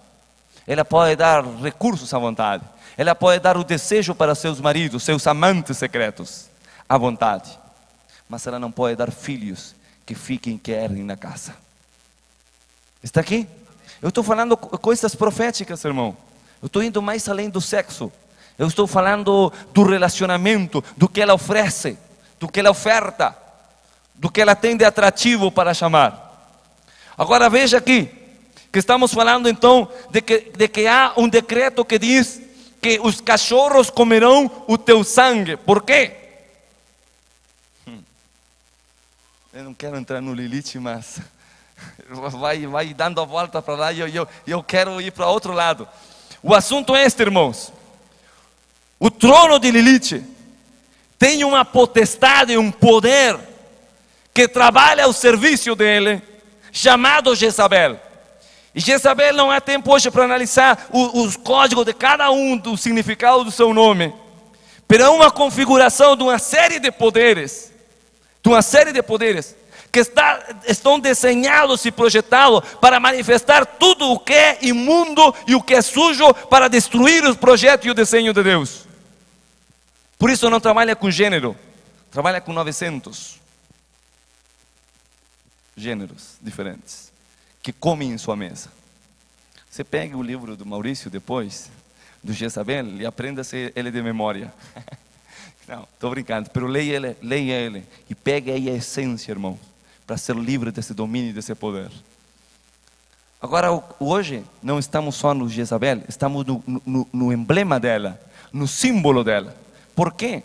Ela pode dar recursos à vontade. Ela pode dar o desejo para seus maridos, seus amantes secretos, à vontade. Mas ela não pode dar filhos que fiquem, querem na casa. Está aqui? Eu estou falando coisas proféticas, irmão. Eu estou indo mais além do sexo. Eu estou falando do relacionamento, do que ela oferece, do que ela oferta, do que ela tem de atrativo para chamar. Agora veja aqui, que estamos falando então de que há um decreto que diz que os cachorros comerão o teu sangue. Por quê? Eu não quero entrar no Lilith, mas vai dando a volta para lá e eu quero ir para outro lado. O assunto é este, irmãos. O trono de Lilith tem uma potestade, um poder que trabalha ao serviço dele, chamado Jezabel. E Jezabel não há tempo hoje para analisar os códigos de cada um, do significado do seu nome. Mas é uma configuração de uma série de poderes, que estão desenhados e projetados para manifestar tudo o que é imundo e o que é sujo, para destruir os projetos e o desenho de Deus. Por isso não trabalha com gênero, trabalha com 900 gêneros diferentes que comem em sua mesa. Você pega o livro do Maurício depois, do Jezabel, e aprenda ele de memória. Não, estou brincando, mas leia ele e pegue aí a essência, irmão, para ser livre desse domínio e desse poder. Agora, hoje, não estamos só no Jezabel, estamos no emblema dela, no símbolo dela. Por quê?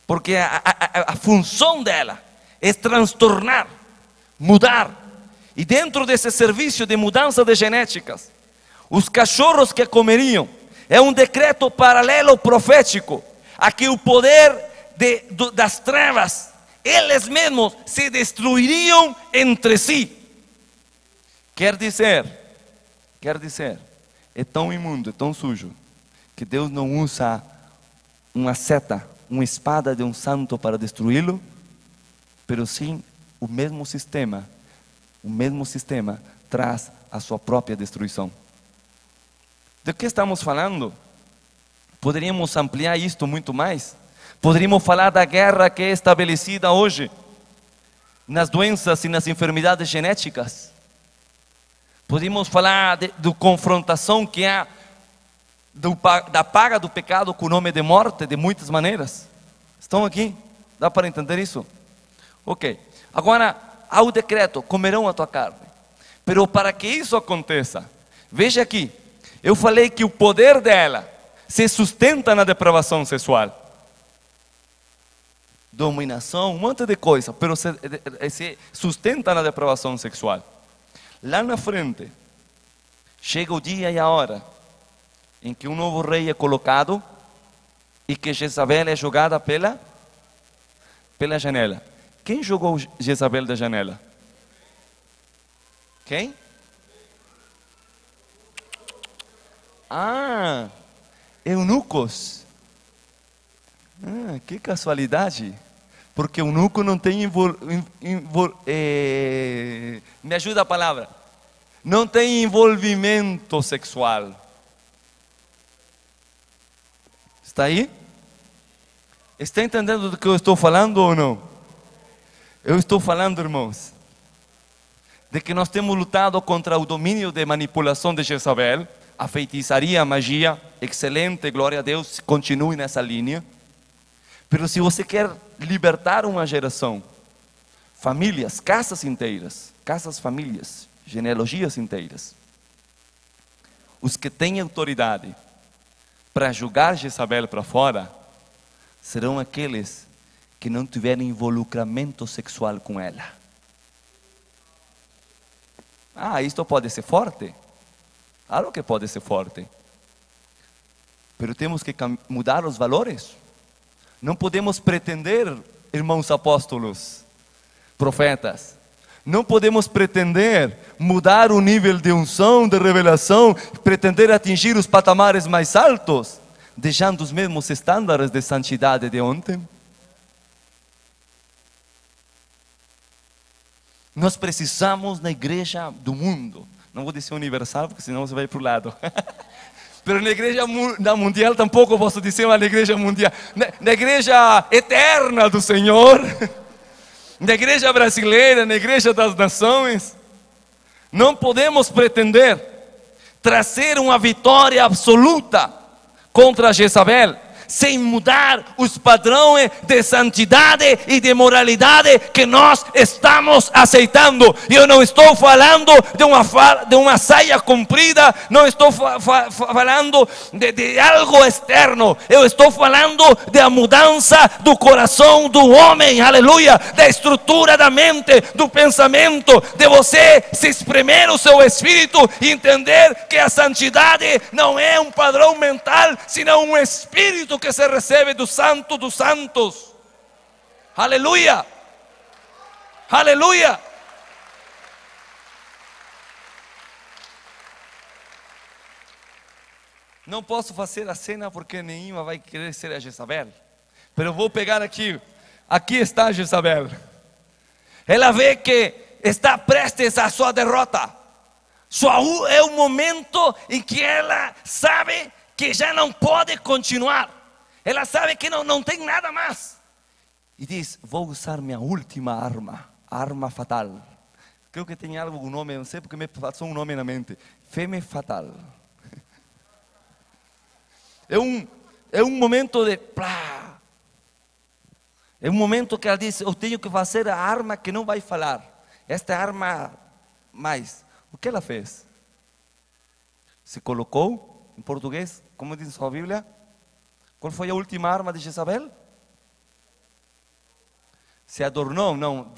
Porque a função dela é transtornar, mudar. E dentro desse serviço de mudança de genéticas, os cachorros que comeriam, é um decreto paralelo profético, a que o poder das trevas, eles mesmos se destruiriam entre si. Quer dizer, é tão imundo, é tão sujo, que Deus não usa uma seta, uma espada de um santo para destruí-lo, mas sim o mesmo sistema traz a sua própria destruição. De que estamos falando? Poderíamos ampliar isto muito mais. Poderíamos falar da guerra que é estabelecida hoje nas doenças e nas enfermidades genéticas. Poderíamos falar da confrontação que há da paga do pecado com o nome de morte, de muitas maneiras. Estão aqui? Dá para entender isso? Ok. Agora, há o decreto: comerão a tua carne. Pero para que isso aconteça, veja aqui, eu falei que o poder dela se sustenta na depravação sexual. Dominação, um monte de coisa, pero se sustenta na depravação sexual. Lá na frente, chega o dia e a hora em que um novo rei é colocado e que Jezabel é jogada pela janela. Quem jogou Jezabel da janela? Quem? Eunucos. Que casualidade. Porque eunuco não tem me ajuda a palavra. Não tem envolvimento sexual. Está aí? Está entendendo do que eu estou falando ou não? Eu estou falando, irmãos, de que nós temos lutado contra o domínio de manipulação de Jezabel, a feitiçaria, a magia. Excelente, glória a Deus, continue nessa linha. Mas se você quer libertar uma geração, famílias, casas inteiras, casas, famílias, genealogias inteiras, os que têm autoridade para julgar Jezabel para fora, serão aqueles que não tiverem involucramento sexual com ela. Isto pode ser forte? Claro que pode ser forte. Mas temos que mudar os valores. Não podemos pretender, irmãos apóstolos, profetas, não podemos pretender mudar o nível de unção, de revelação, pretender atingir os patamares mais altos, deixando os mesmos estándares de santidade de ontem. Nós precisamos na igreja do mundo, não vou dizer universal, porque senão você vai para o lado. Mas na igreja mundial tampouco posso dizer, mas na igreja mundial, na igreja eterna do Senhor, na igreja brasileira, na igreja das nações, não podemos pretender trazer uma vitória absoluta contra Jezabel, sem mudar os padrões de santidade e de moralidade que nós estamos aceitando. E eu não estou falando de uma saia comprida, não estou falando de algo externo, eu estou falando da mudança do coração do homem, aleluia, da estrutura da mente, do pensamento, de você se espremer o seu espírito e entender que a santidade não é um padrão mental, senão um espírito que se recebe do Santo dos Santos. Aleluia, aleluia. Não posso fazer a cena porque nenhuma vai querer ser a Jezabel, mas eu vou pegar aqui está a Jezabel. Ela vê que está prestes a sua derrota, é o momento em que ela sabe que já não pode continuar. Ela sabe que não tem nada mais. E diz: vou usar minha última arma, a arma fatal. Creio que tem algum nome, não sei porque me passou um nome na mente. Femme fatal. É um momento de plá. É um momento que ela diz: eu tenho que fazer a arma que não vai falar. Esta arma mais. O que ela fez? Se colocou, em português, como diz sua Bíblia? Qual foi a última arma de Jezabel? Se adornou? Não,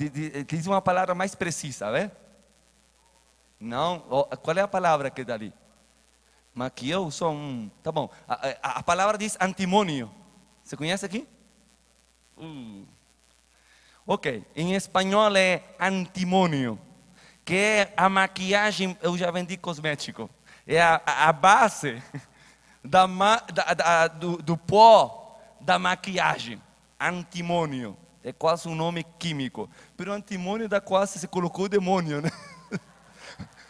diz uma palavra mais precisa, né? Não, qual é a palavra que dá ali? Maquiou, tá bom. A palavra diz antimônio. Você conhece aqui? Ok, em espanhol é antimônio, que é a maquiagem. Eu já vendi cosmético. É a base do pó da maquiagem. Antimônio é quase um nome químico, mas antimônio dá quase, se colocou o demônio, né?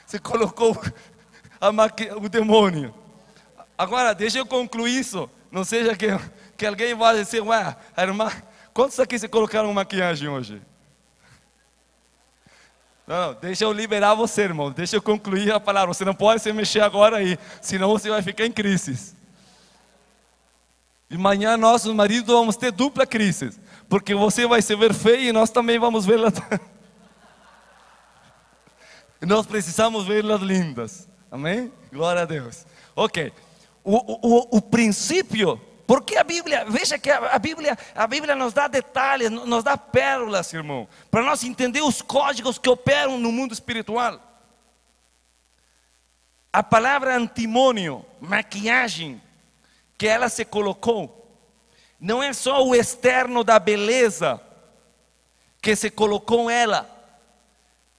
Se colocou o demônio. Agora deixa eu concluir isso, não seja que alguém vá dizer: ué, irmã, quantos aqui se colocaram maquiagem hoje? Não, deixa eu liberar você, irmão. Deixa eu concluir a palavra. Você não pode se mexer agora aí, senão você vai ficar em crise. E amanhã nós, os maridos, vamos ter dupla crise, porque você vai se ver feio e nós também vamos vê-la. Nós precisamos vê-las lindas. Amém? Glória a Deus. Ok. O princípio. Porque a Bíblia, veja que a Bíblia nos dá detalhes, nos dá pérolas, irmão, para nós entender os códigos que operam no mundo espiritual. A palavra antimônio, maquiagem, que ela se colocou, não é só o externo da beleza que se colocou ela,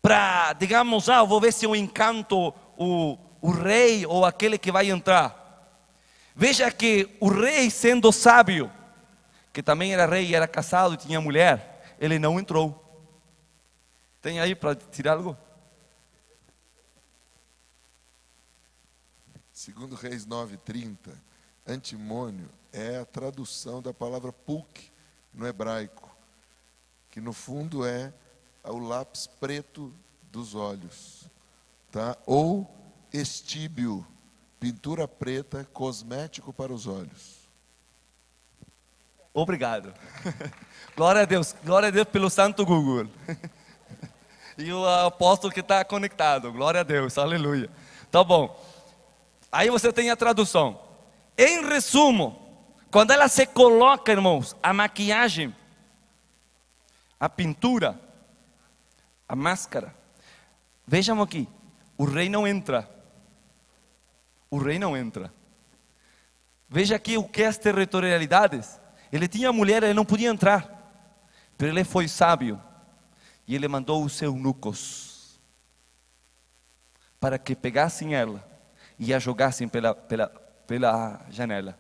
para, digamos, eu vou ver se eu encanto o rei ou aquele que vai entrar. Veja que o rei, sendo sábio, que também era rei, era casado e tinha mulher, ele não entrou. Tem aí para tirar algo? Segundo Reis 9:30, antimônio é a tradução da palavra pulque no hebraico, que no fundo é o lápis preto dos olhos, tá? Ou estíbio, pintura preta, cosmético para os olhos. Obrigado. Glória a Deus pelo santo Google. E o apóstolo que está conectado, glória a Deus, aleluia. Tá bom, aí você tem a tradução. Em resumo, quando ela se coloca, irmãos, a maquiagem, a pintura, a máscara, vejam aqui, o rei não entra. O rei não entra. Veja aqui o que é as territorialidades. Ele tinha mulher, ele não podia entrar, mas ele foi sábio e ele mandou os eunucos para que pegassem ela e a jogassem pela janela.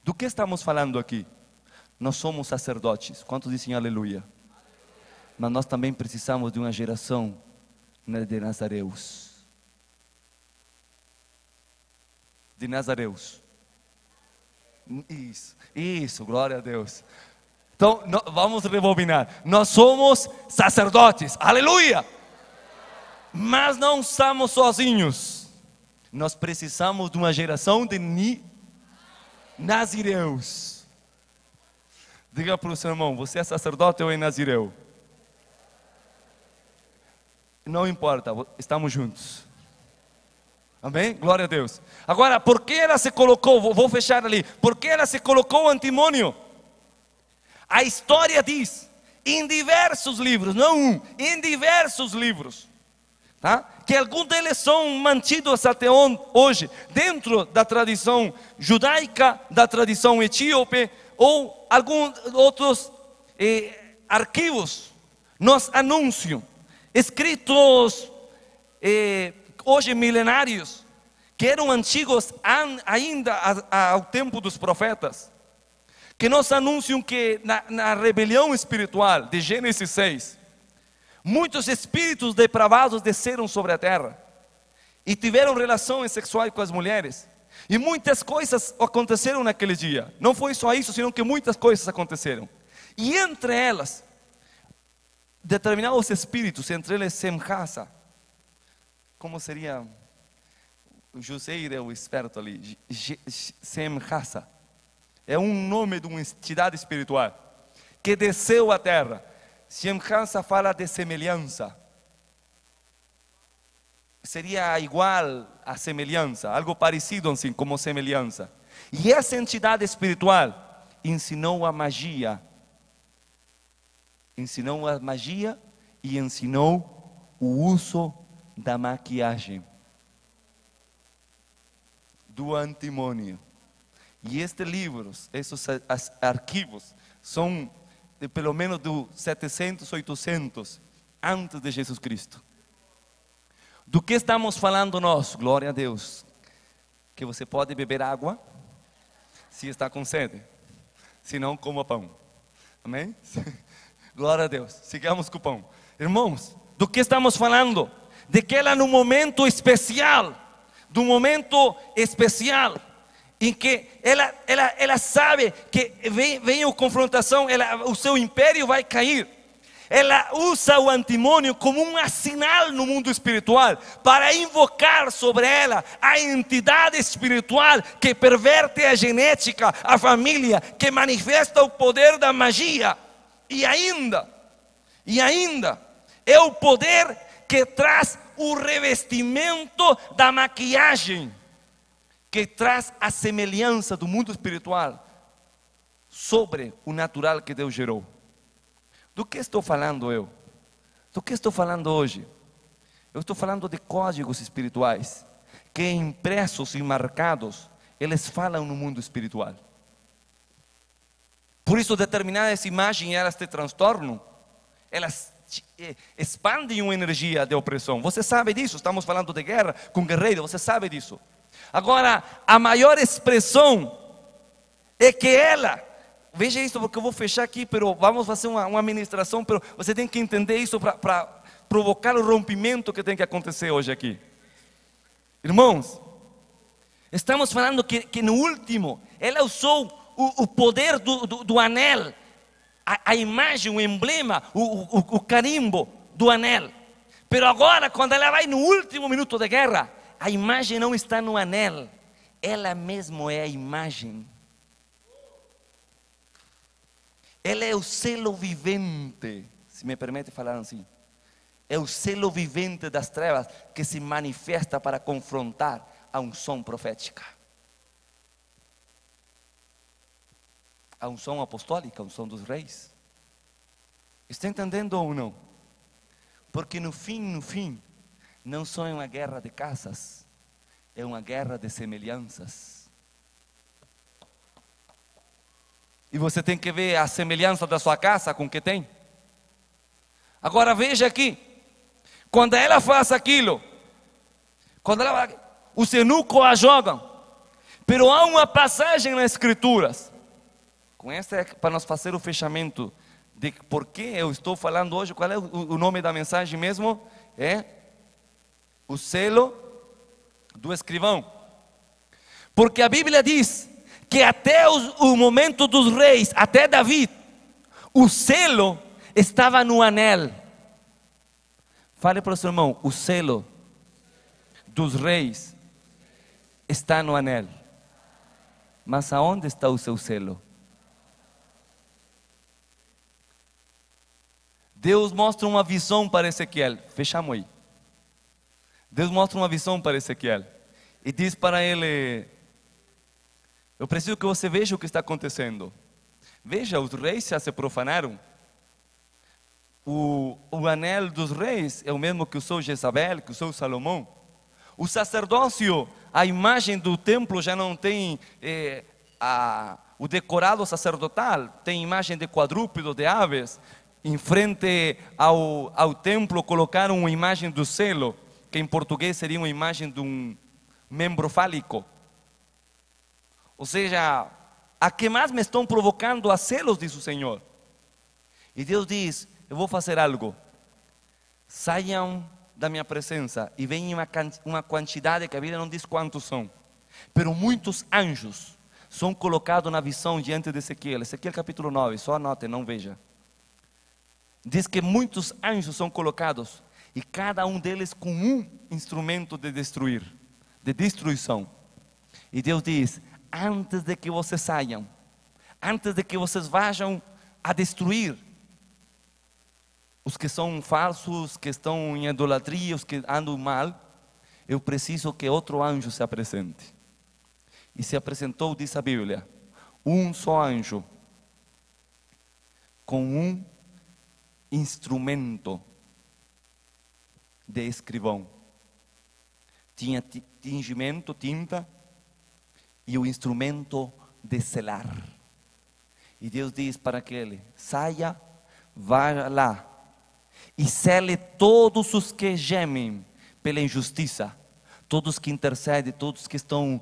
Do que estamos falando aqui? Nós somos sacerdotes. Quantos dizem aleluia? Mas nós também precisamos de uma geração de nazareus. De nazareus. Isso, glória a Deus. Então, vamos rebobinar. Nós somos sacerdotes, aleluia. Mas não estamos sozinhos. Nós precisamos de uma geração de nazireus. Diga para o seu irmão, você é sacerdote ou é nazireu? Não importa, estamos juntos. Amém? Glória a Deus. Agora, por que ela se colocou? Vou fechar ali. Por que ela se colocou antimônio? A história diz, em diversos livros, não um, em diversos livros, tá? Que alguns deles são mantidos até hoje, dentro da tradição judaica, da tradição etíope, ou alguns outros arquivos nos anunciam, escritos hoje milenários, que eram antigos ainda ao tempo dos profetas, que nos anunciam que na rebelião espiritual de Gênesis 6, muitos espíritos depravados desceram sobre a terra e tiveram relações sexuais com as mulheres, e muitas coisas aconteceram naquele dia. Não foi só isso, senão que muitas coisas aconteceram, e entre elas, determinados espíritos, entre eles Semhasa, como seria o Joseira, o esperto ali, Semhasa, é um nome de uma entidade espiritual que desceu à terra. Semhasa fala de semelhança, seria igual a semelhança, algo parecido assim como semelhança. E essa entidade espiritual ensinou a magia, e ensinou o uso da maquiagem, do antimônio. E estes livros, esses arquivos, são de pelo menos de 700, 800 antes de Jesus Cristo. Do que estamos falando nós? Glória a Deus. Que você pode beber água, se está com sede. Se não, coma pão. Amém? Glória a Deus. Sigamos com o pão. Irmãos, do que estamos falando? De que ela no momento especial, em que ela sabe que vem a confrontação, o seu império vai cair. Ela usa o antimônio como um sinal no mundo espiritual, para invocar sobre ela a entidade espiritual que perverte a genética, a família, que manifesta o poder da magia. E ainda, é o poder que traz o revestimento da maquiagem, que traz a semelhança do mundo espiritual sobre o natural que Deus gerou. Do que estou falando eu? Do que estou falando hoje? Eu estou falando de códigos espirituais, que impressos e marcados, eles falam no mundo espiritual. Por isso determinadas imagens, elas te transtornam, elas expandem uma energia de opressão. Você sabe disso, estamos falando de guerra com guerreiro, você sabe disso. Agora, a maior expressão é que ela, veja isso porque eu vou fechar aqui, pero vamos fazer uma ministração, pero você tem que entender isso para provocar o rompimento que tem que acontecer hoje aqui. Irmãos, estamos falando que no último, ela usou o poder do anel, a imagem, o emblema, o carimbo do anel. Pero agora, quando ela vai no último minuto de guerra, a imagem não está no anel, ela mesma é a imagem. Ele é o selo vivente, se me permite falar assim. É o selo vivente das trevas que se manifesta para confrontar a unção profética, a unção apostólica, a unção dos reis. Está entendendo ou não? Porque no fim, não só é uma guerra de casas, é uma guerra de semelhanças. E você tem que ver a semelhança da sua casa com o que tem. Agora veja aqui, quando ela faz aquilo, os eunucos a jogam, pero há uma passagem nas Escrituras, com essa é para nós fazer o fechamento de por que eu estou falando hoje. Qual é o nome da mensagem mesmo? É o selo do escrivão. Porque a Bíblia diz que até o momento dos reis, até Davi, o selo estava no anel. Fale para o seu irmão, o selo dos reis está no anel. Mas aonde está o seu selo? Deus mostra uma visão para Ezequiel. Fechamos aí. Deus mostra uma visão para Ezequiel e diz para ele: eu preciso que você veja o que está acontecendo. Veja, os reis já se profanaram. O anel dos reis é o mesmo que usou Jezabel, que usou Salomão. O sacerdócio, a imagem do templo já não tem o decorado sacerdotal, tem imagem de quadrúpedo, de aves. Em frente ao templo colocaram uma imagem do selo, que em português seria uma imagem de um membro fálico. Ou seja, a que mais me estão provocando a selos, diz o Senhor. E Deus diz: eu vou fazer algo. Saiam da minha presença e venham uma quantidade que a Bíblia não diz quantos são, pero muitos anjos são colocados na visão diante de Ezequiel. Ezequiel capítulo 9, só anote, não veja. Diz que muitos anjos são colocados e cada um deles com um instrumento de destruir, de destruição. E Deus diz: antes de que vocês saiam, antes de que vocês vajam a destruir os que são falsos, que estão em idolatria, os que andam mal, eu preciso que outro anjo se apresente. E se apresentou, diz a Bíblia, um só anjo, com um instrumento de escrivão. Tinha tingimento, tinta, e o instrumento de selar. E Deus diz para aquele: saia, vá lá e sele todos os que gemem pela injustiça, todos que intercedem, todos que estão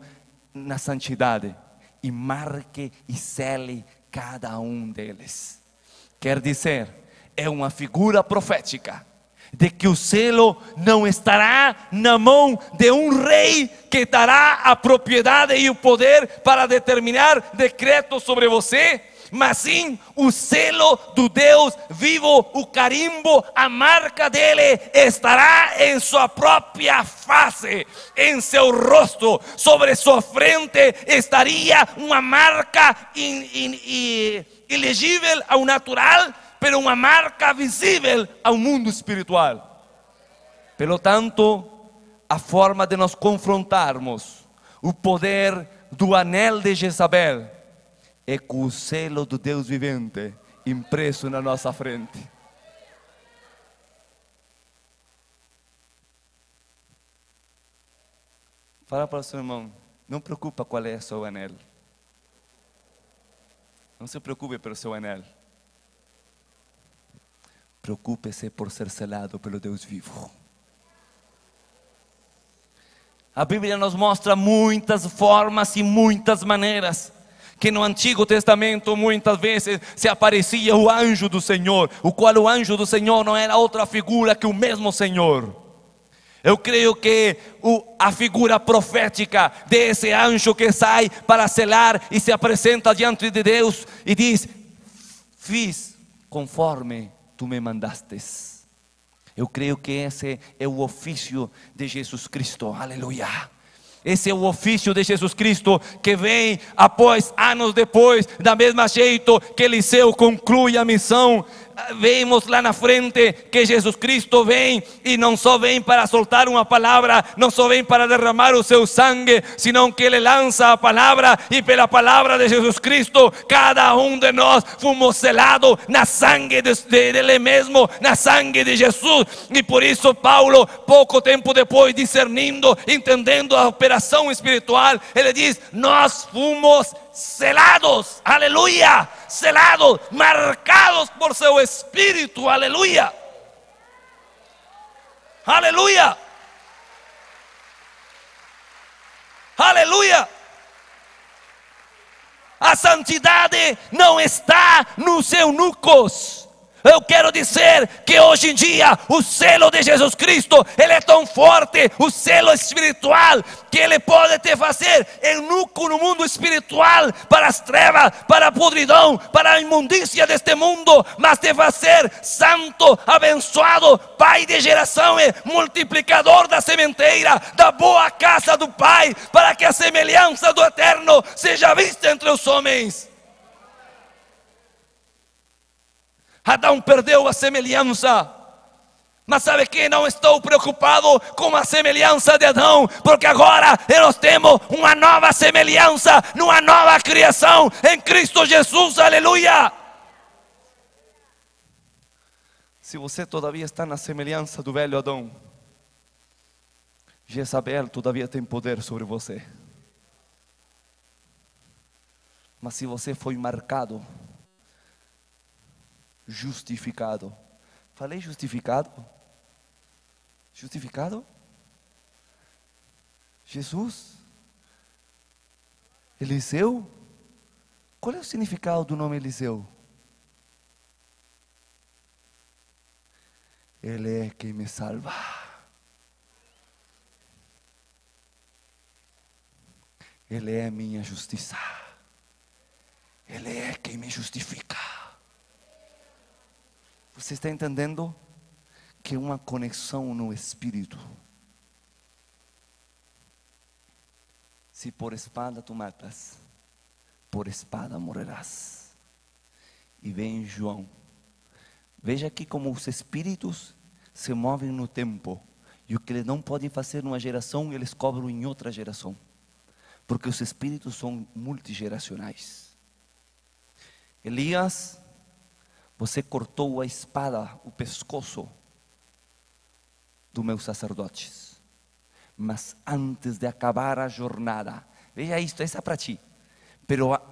na santidade, e marque e sele cada um deles. Quer dizer, é uma figura profética de que o selo não estará na mão de um rei que dará a propriedade e o poder para determinar decretos sobre você, mas sim o selo do Deus vivo, o carimbo, a marca dele estará em sua própria face, em seu rosto, sobre sua frente estaria uma marca ilegível ao natural, pero uma marca visível ao mundo espiritual. Pelo tanto, a forma de nós confrontarmos o poder do anel de Jezabel é com o selo do Deus vivente impresso na nossa frente. Fala para o seu irmão: não preocupa qual é o seu anel. Não se preocupe pelo seu anel. Preocupe-se por ser selado pelo Deus vivo. A Bíblia nos mostra muitas formas e muitas maneiras que no Antigo Testamento muitas vezes se aparecia o anjo do Senhor, o qual o anjo do Senhor não era outra figura que o mesmo Senhor. Eu creio que a figura profética desse anjo que sai para selar e se apresenta diante de Deus e diz: fiz conforme tu me mandastes. Eu creio que esse é o ofício de Jesus Cristo, aleluia. Esse é o ofício de Jesus Cristo, que vem após, anos depois, da mesma jeito que Eliseu conclui a missão. Vemos lá na frente que Jesus Cristo vem, e não só vem para soltar uma palavra, não só vem para derramar o seu sangue, senão que Ele lança a palavra, e pela palavra de Jesus Cristo, cada um de nós fomos selados na sangue dele mesmo, na sangue de Jesus. E por isso Paulo, pouco tempo depois, discernindo, entendendo a operação espiritual, ele diz: nós fomos selados, aleluia, selados, marcados por seu Espírito, aleluia, aleluia, aleluia. A santidade não está nos eunucos. Eu quero dizer que hoje em dia o selo de Jesus Cristo, ele é tão forte, o selo espiritual, que ele pode te fazer eunuco no mundo espiritual, para as trevas, para a podridão, para a imundícia deste mundo, mas te fazer santo, abençoado, pai de geração e multiplicador da sementeira, da boa casa do Pai, para que a semelhança do Eterno seja vista entre os homens. Adão perdeu a semelhança, mas sabe que não estou preocupado com a semelhança de Adão, porque agora nós temos uma nova semelhança, numa nova criação em Cristo Jesus, aleluia. Se você todavia está na semelhança do velho Adão, Jezabel todavia tem poder sobre você. Mas se você foi marcado, justificado. Falei justificado? Justificado? Jesus? Eliseu? Qual é o significado do nome Eliseu? Ele é quem me salva. Ele é minha justiça. Ele é quem me justifica. Você está entendendo que é uma conexão no Espírito. Se por espada tu matas, por espada morrerás. E vem João. Veja aqui como os Espíritos se movem no tempo. E o que eles não podem fazer numa geração, eles cobram em outra geração. Porque os Espíritos são multigeracionais. Elias, você cortou a espada, o pescoço dos meus sacerdotes. Mas antes de acabar a jornada, veja isto, essa é para ti.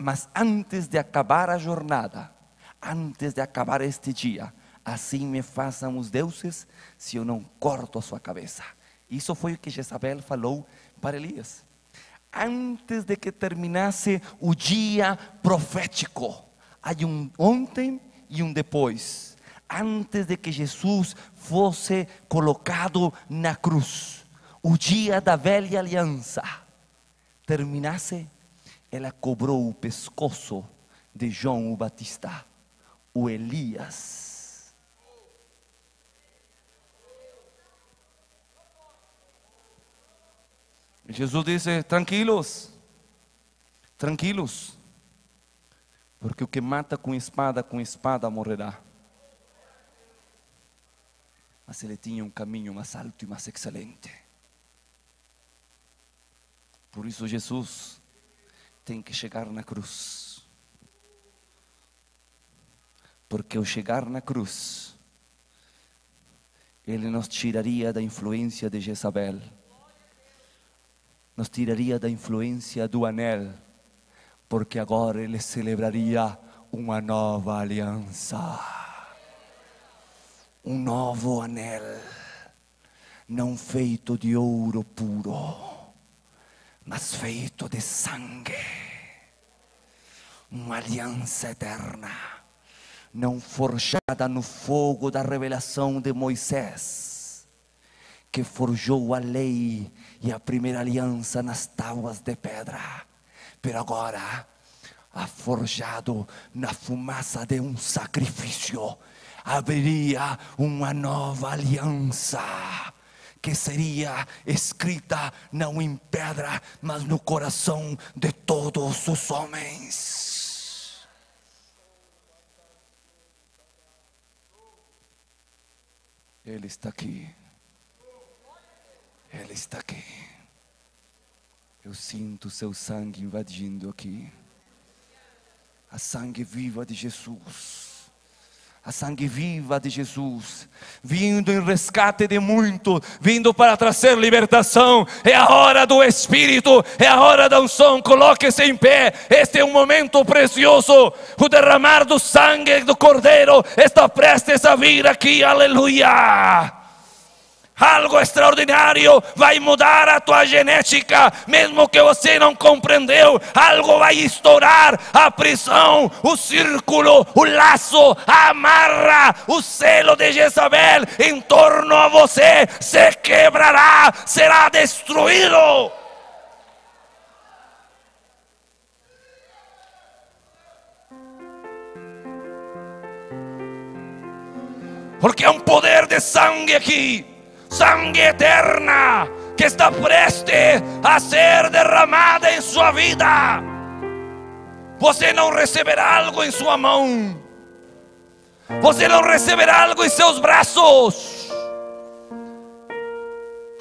Mas antes de acabar a jornada, antes de acabar este dia, assim me façam os deuses, se eu não corto a sua cabeça. Isso foi o que Jezabel falou para Elias. Antes de que terminasse o dia profético, há um ontem e um depois. Antes de que Jesus fosse colocado na cruz, o dia da velha aliança terminasse, ela cobrou o pescoço de João o Batista, o Elias. Jesus disse: tranquilos, tranquilos, porque o que mata com espada morrerá. Mas ele tinha um caminho mais alto e mais excelente. Por isso Jesus tem que chegar na cruz. Porque ao chegar na cruz, ele nos tiraria da influência de Jezabel, nos tiraria da influência do anel, porque agora ele celebraria uma nova aliança, um novo anel, não feito de ouro puro, mas feito de sangue, uma aliança eterna, não forjada no fogo da revelação de Moisés, que forjou a lei e a primeira aliança nas tábuas de pedra, pero agora ha forjado na fumaça de um sacrifício, abriria uma nova aliança, que seria escrita não em pedra, mas no coração de todos os homens. Ele está aqui. Ele está aqui. Eu sinto seu sangue invadindo aqui. A sangue viva de Jesus. A sangue viva de Jesus, vindo em resgate de muitos, vindo para trazer libertação. É a hora do Espírito, é a hora da unção. Coloque-se em pé. Este é um momento precioso. O derramar do sangue do Cordeiro está prestes a vir aqui. Aleluia. Algo extraordinário vai mudar a tua genética, mesmo que você não compreendeu. Algo vai estourar a prisão, o círculo, o laço, a amarra, o selo de Jezabel em torno a você se quebrará, será destruído. Porque há um poder de sangue aqui. Sangue eterna que está prestes a ser derramada em sua vida. Você não receberá algo em sua mão. Você não receberá algo em seus braços.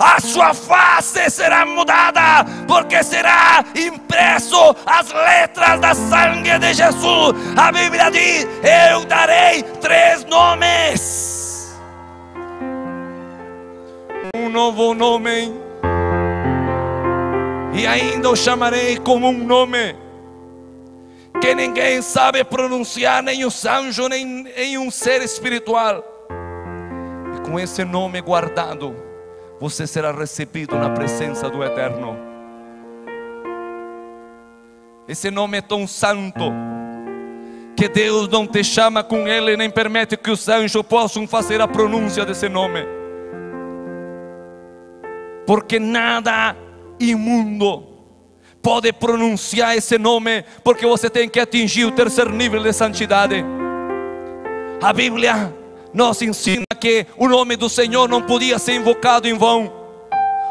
A sua face será mudada, porque será impresso as letras da sangue de Jesus. A Bíblia diz: eu darei 3 nomes. Um novo nome, e ainda o chamarei como um nome que ninguém sabe pronunciar, nem os anjos, nem um ser espiritual. E com esse nome guardado, você será recebido na presença do Eterno. Esse nome é tão santo que Deus não te chama com ele, nem permite que os anjos possam fazer a pronúncia desse nome. Porque nada imundo pode pronunciar esse nome, porque você tem que atingir o 3º nível de santidade. A Bíblia nos ensina que o nome do Senhor não podia ser invocado em vão.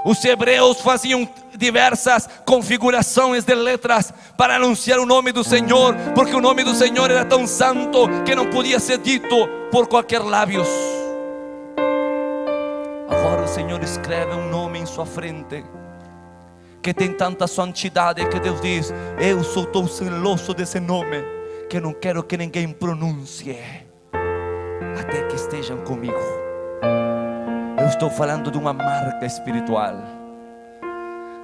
Os hebreus faziam diversas configurações de letras para anunciar o nome do Senhor, porque o nome do Senhor era tão santo que não podia ser dito por qualquer lábios. Agora o Senhor escreve um nome em sua frente que tem tanta santidade que Deus diz: eu sou tão zeloso desse nome que não quero que ninguém pronuncie até que estejam comigo. Eu estou falando de uma marca espiritual,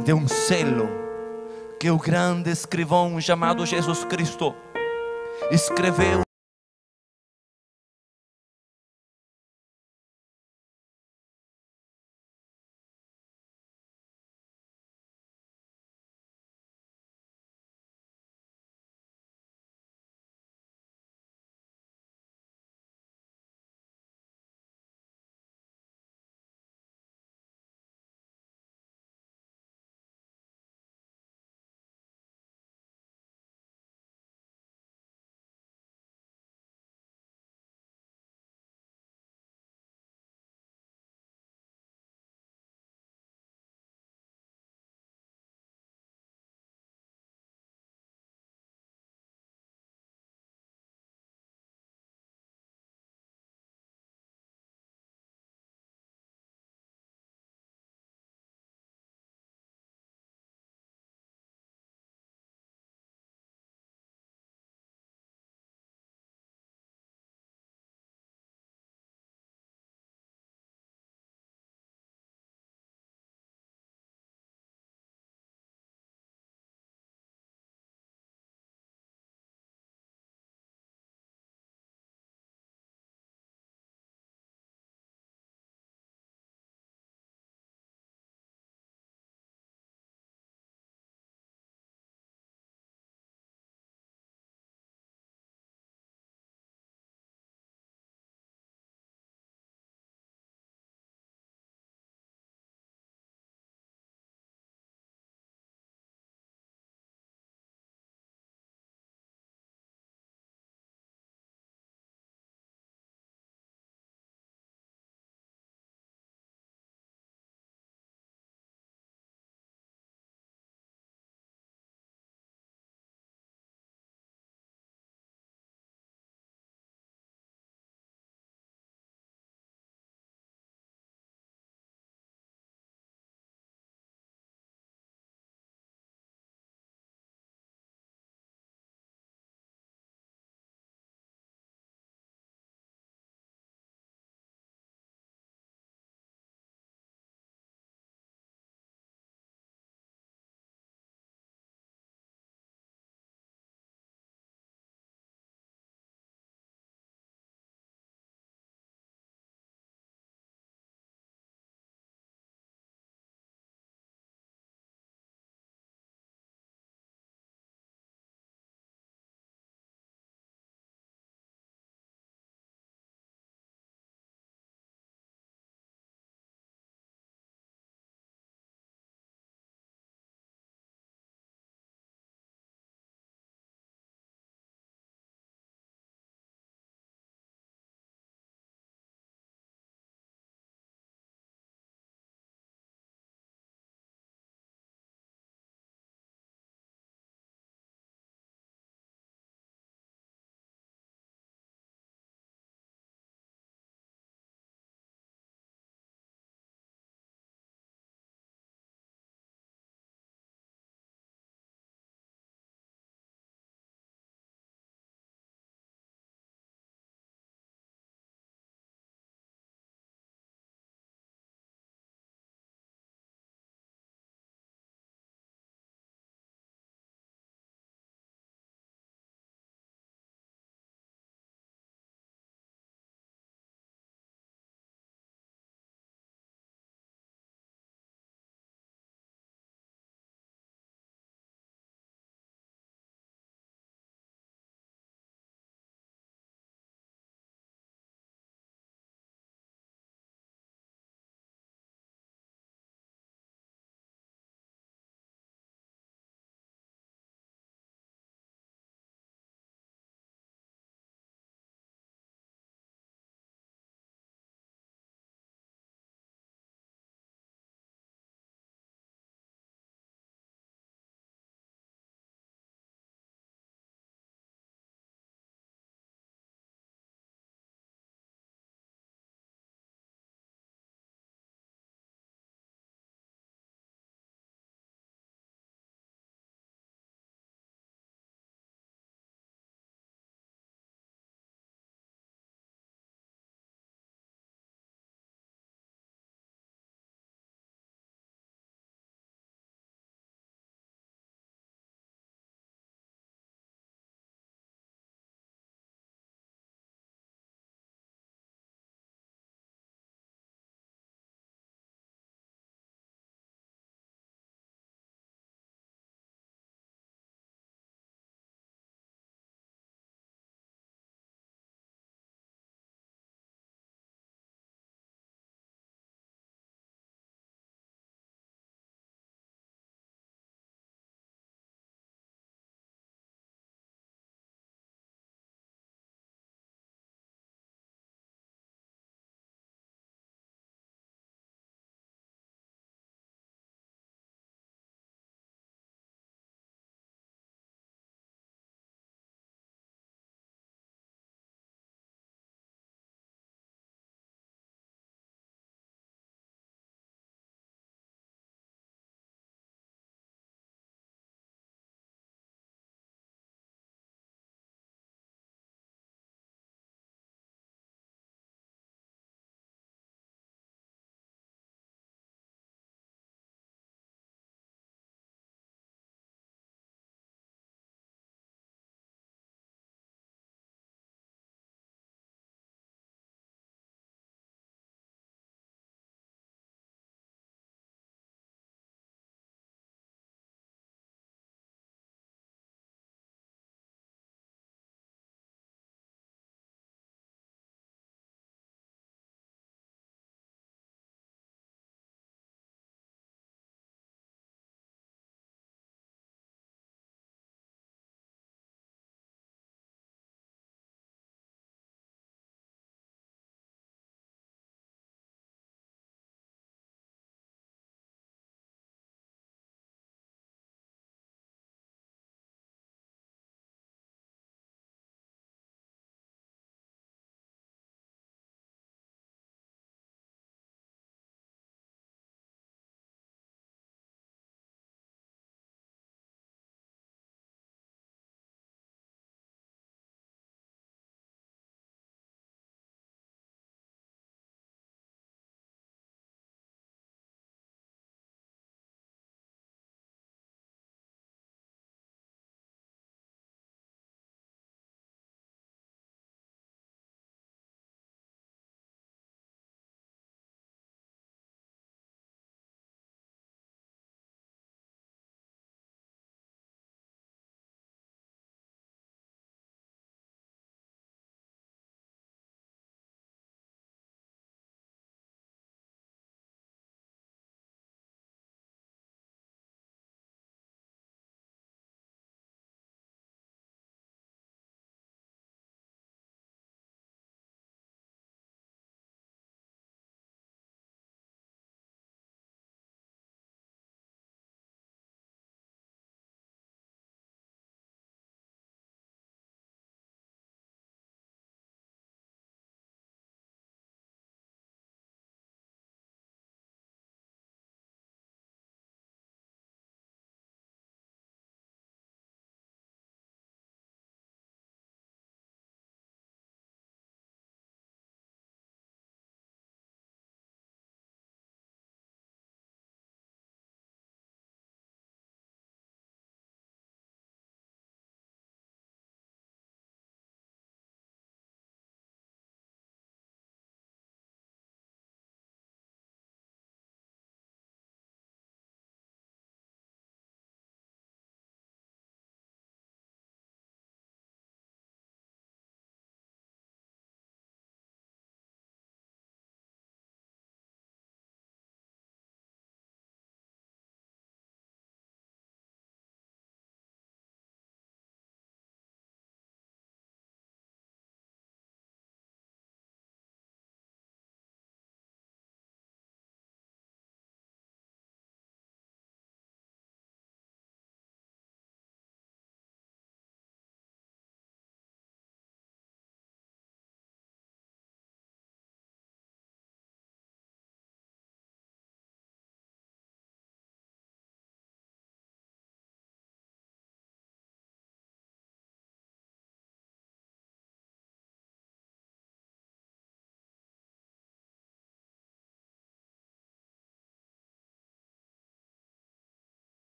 de um selo que o grande escrivão chamado Jesus Cristo escreveu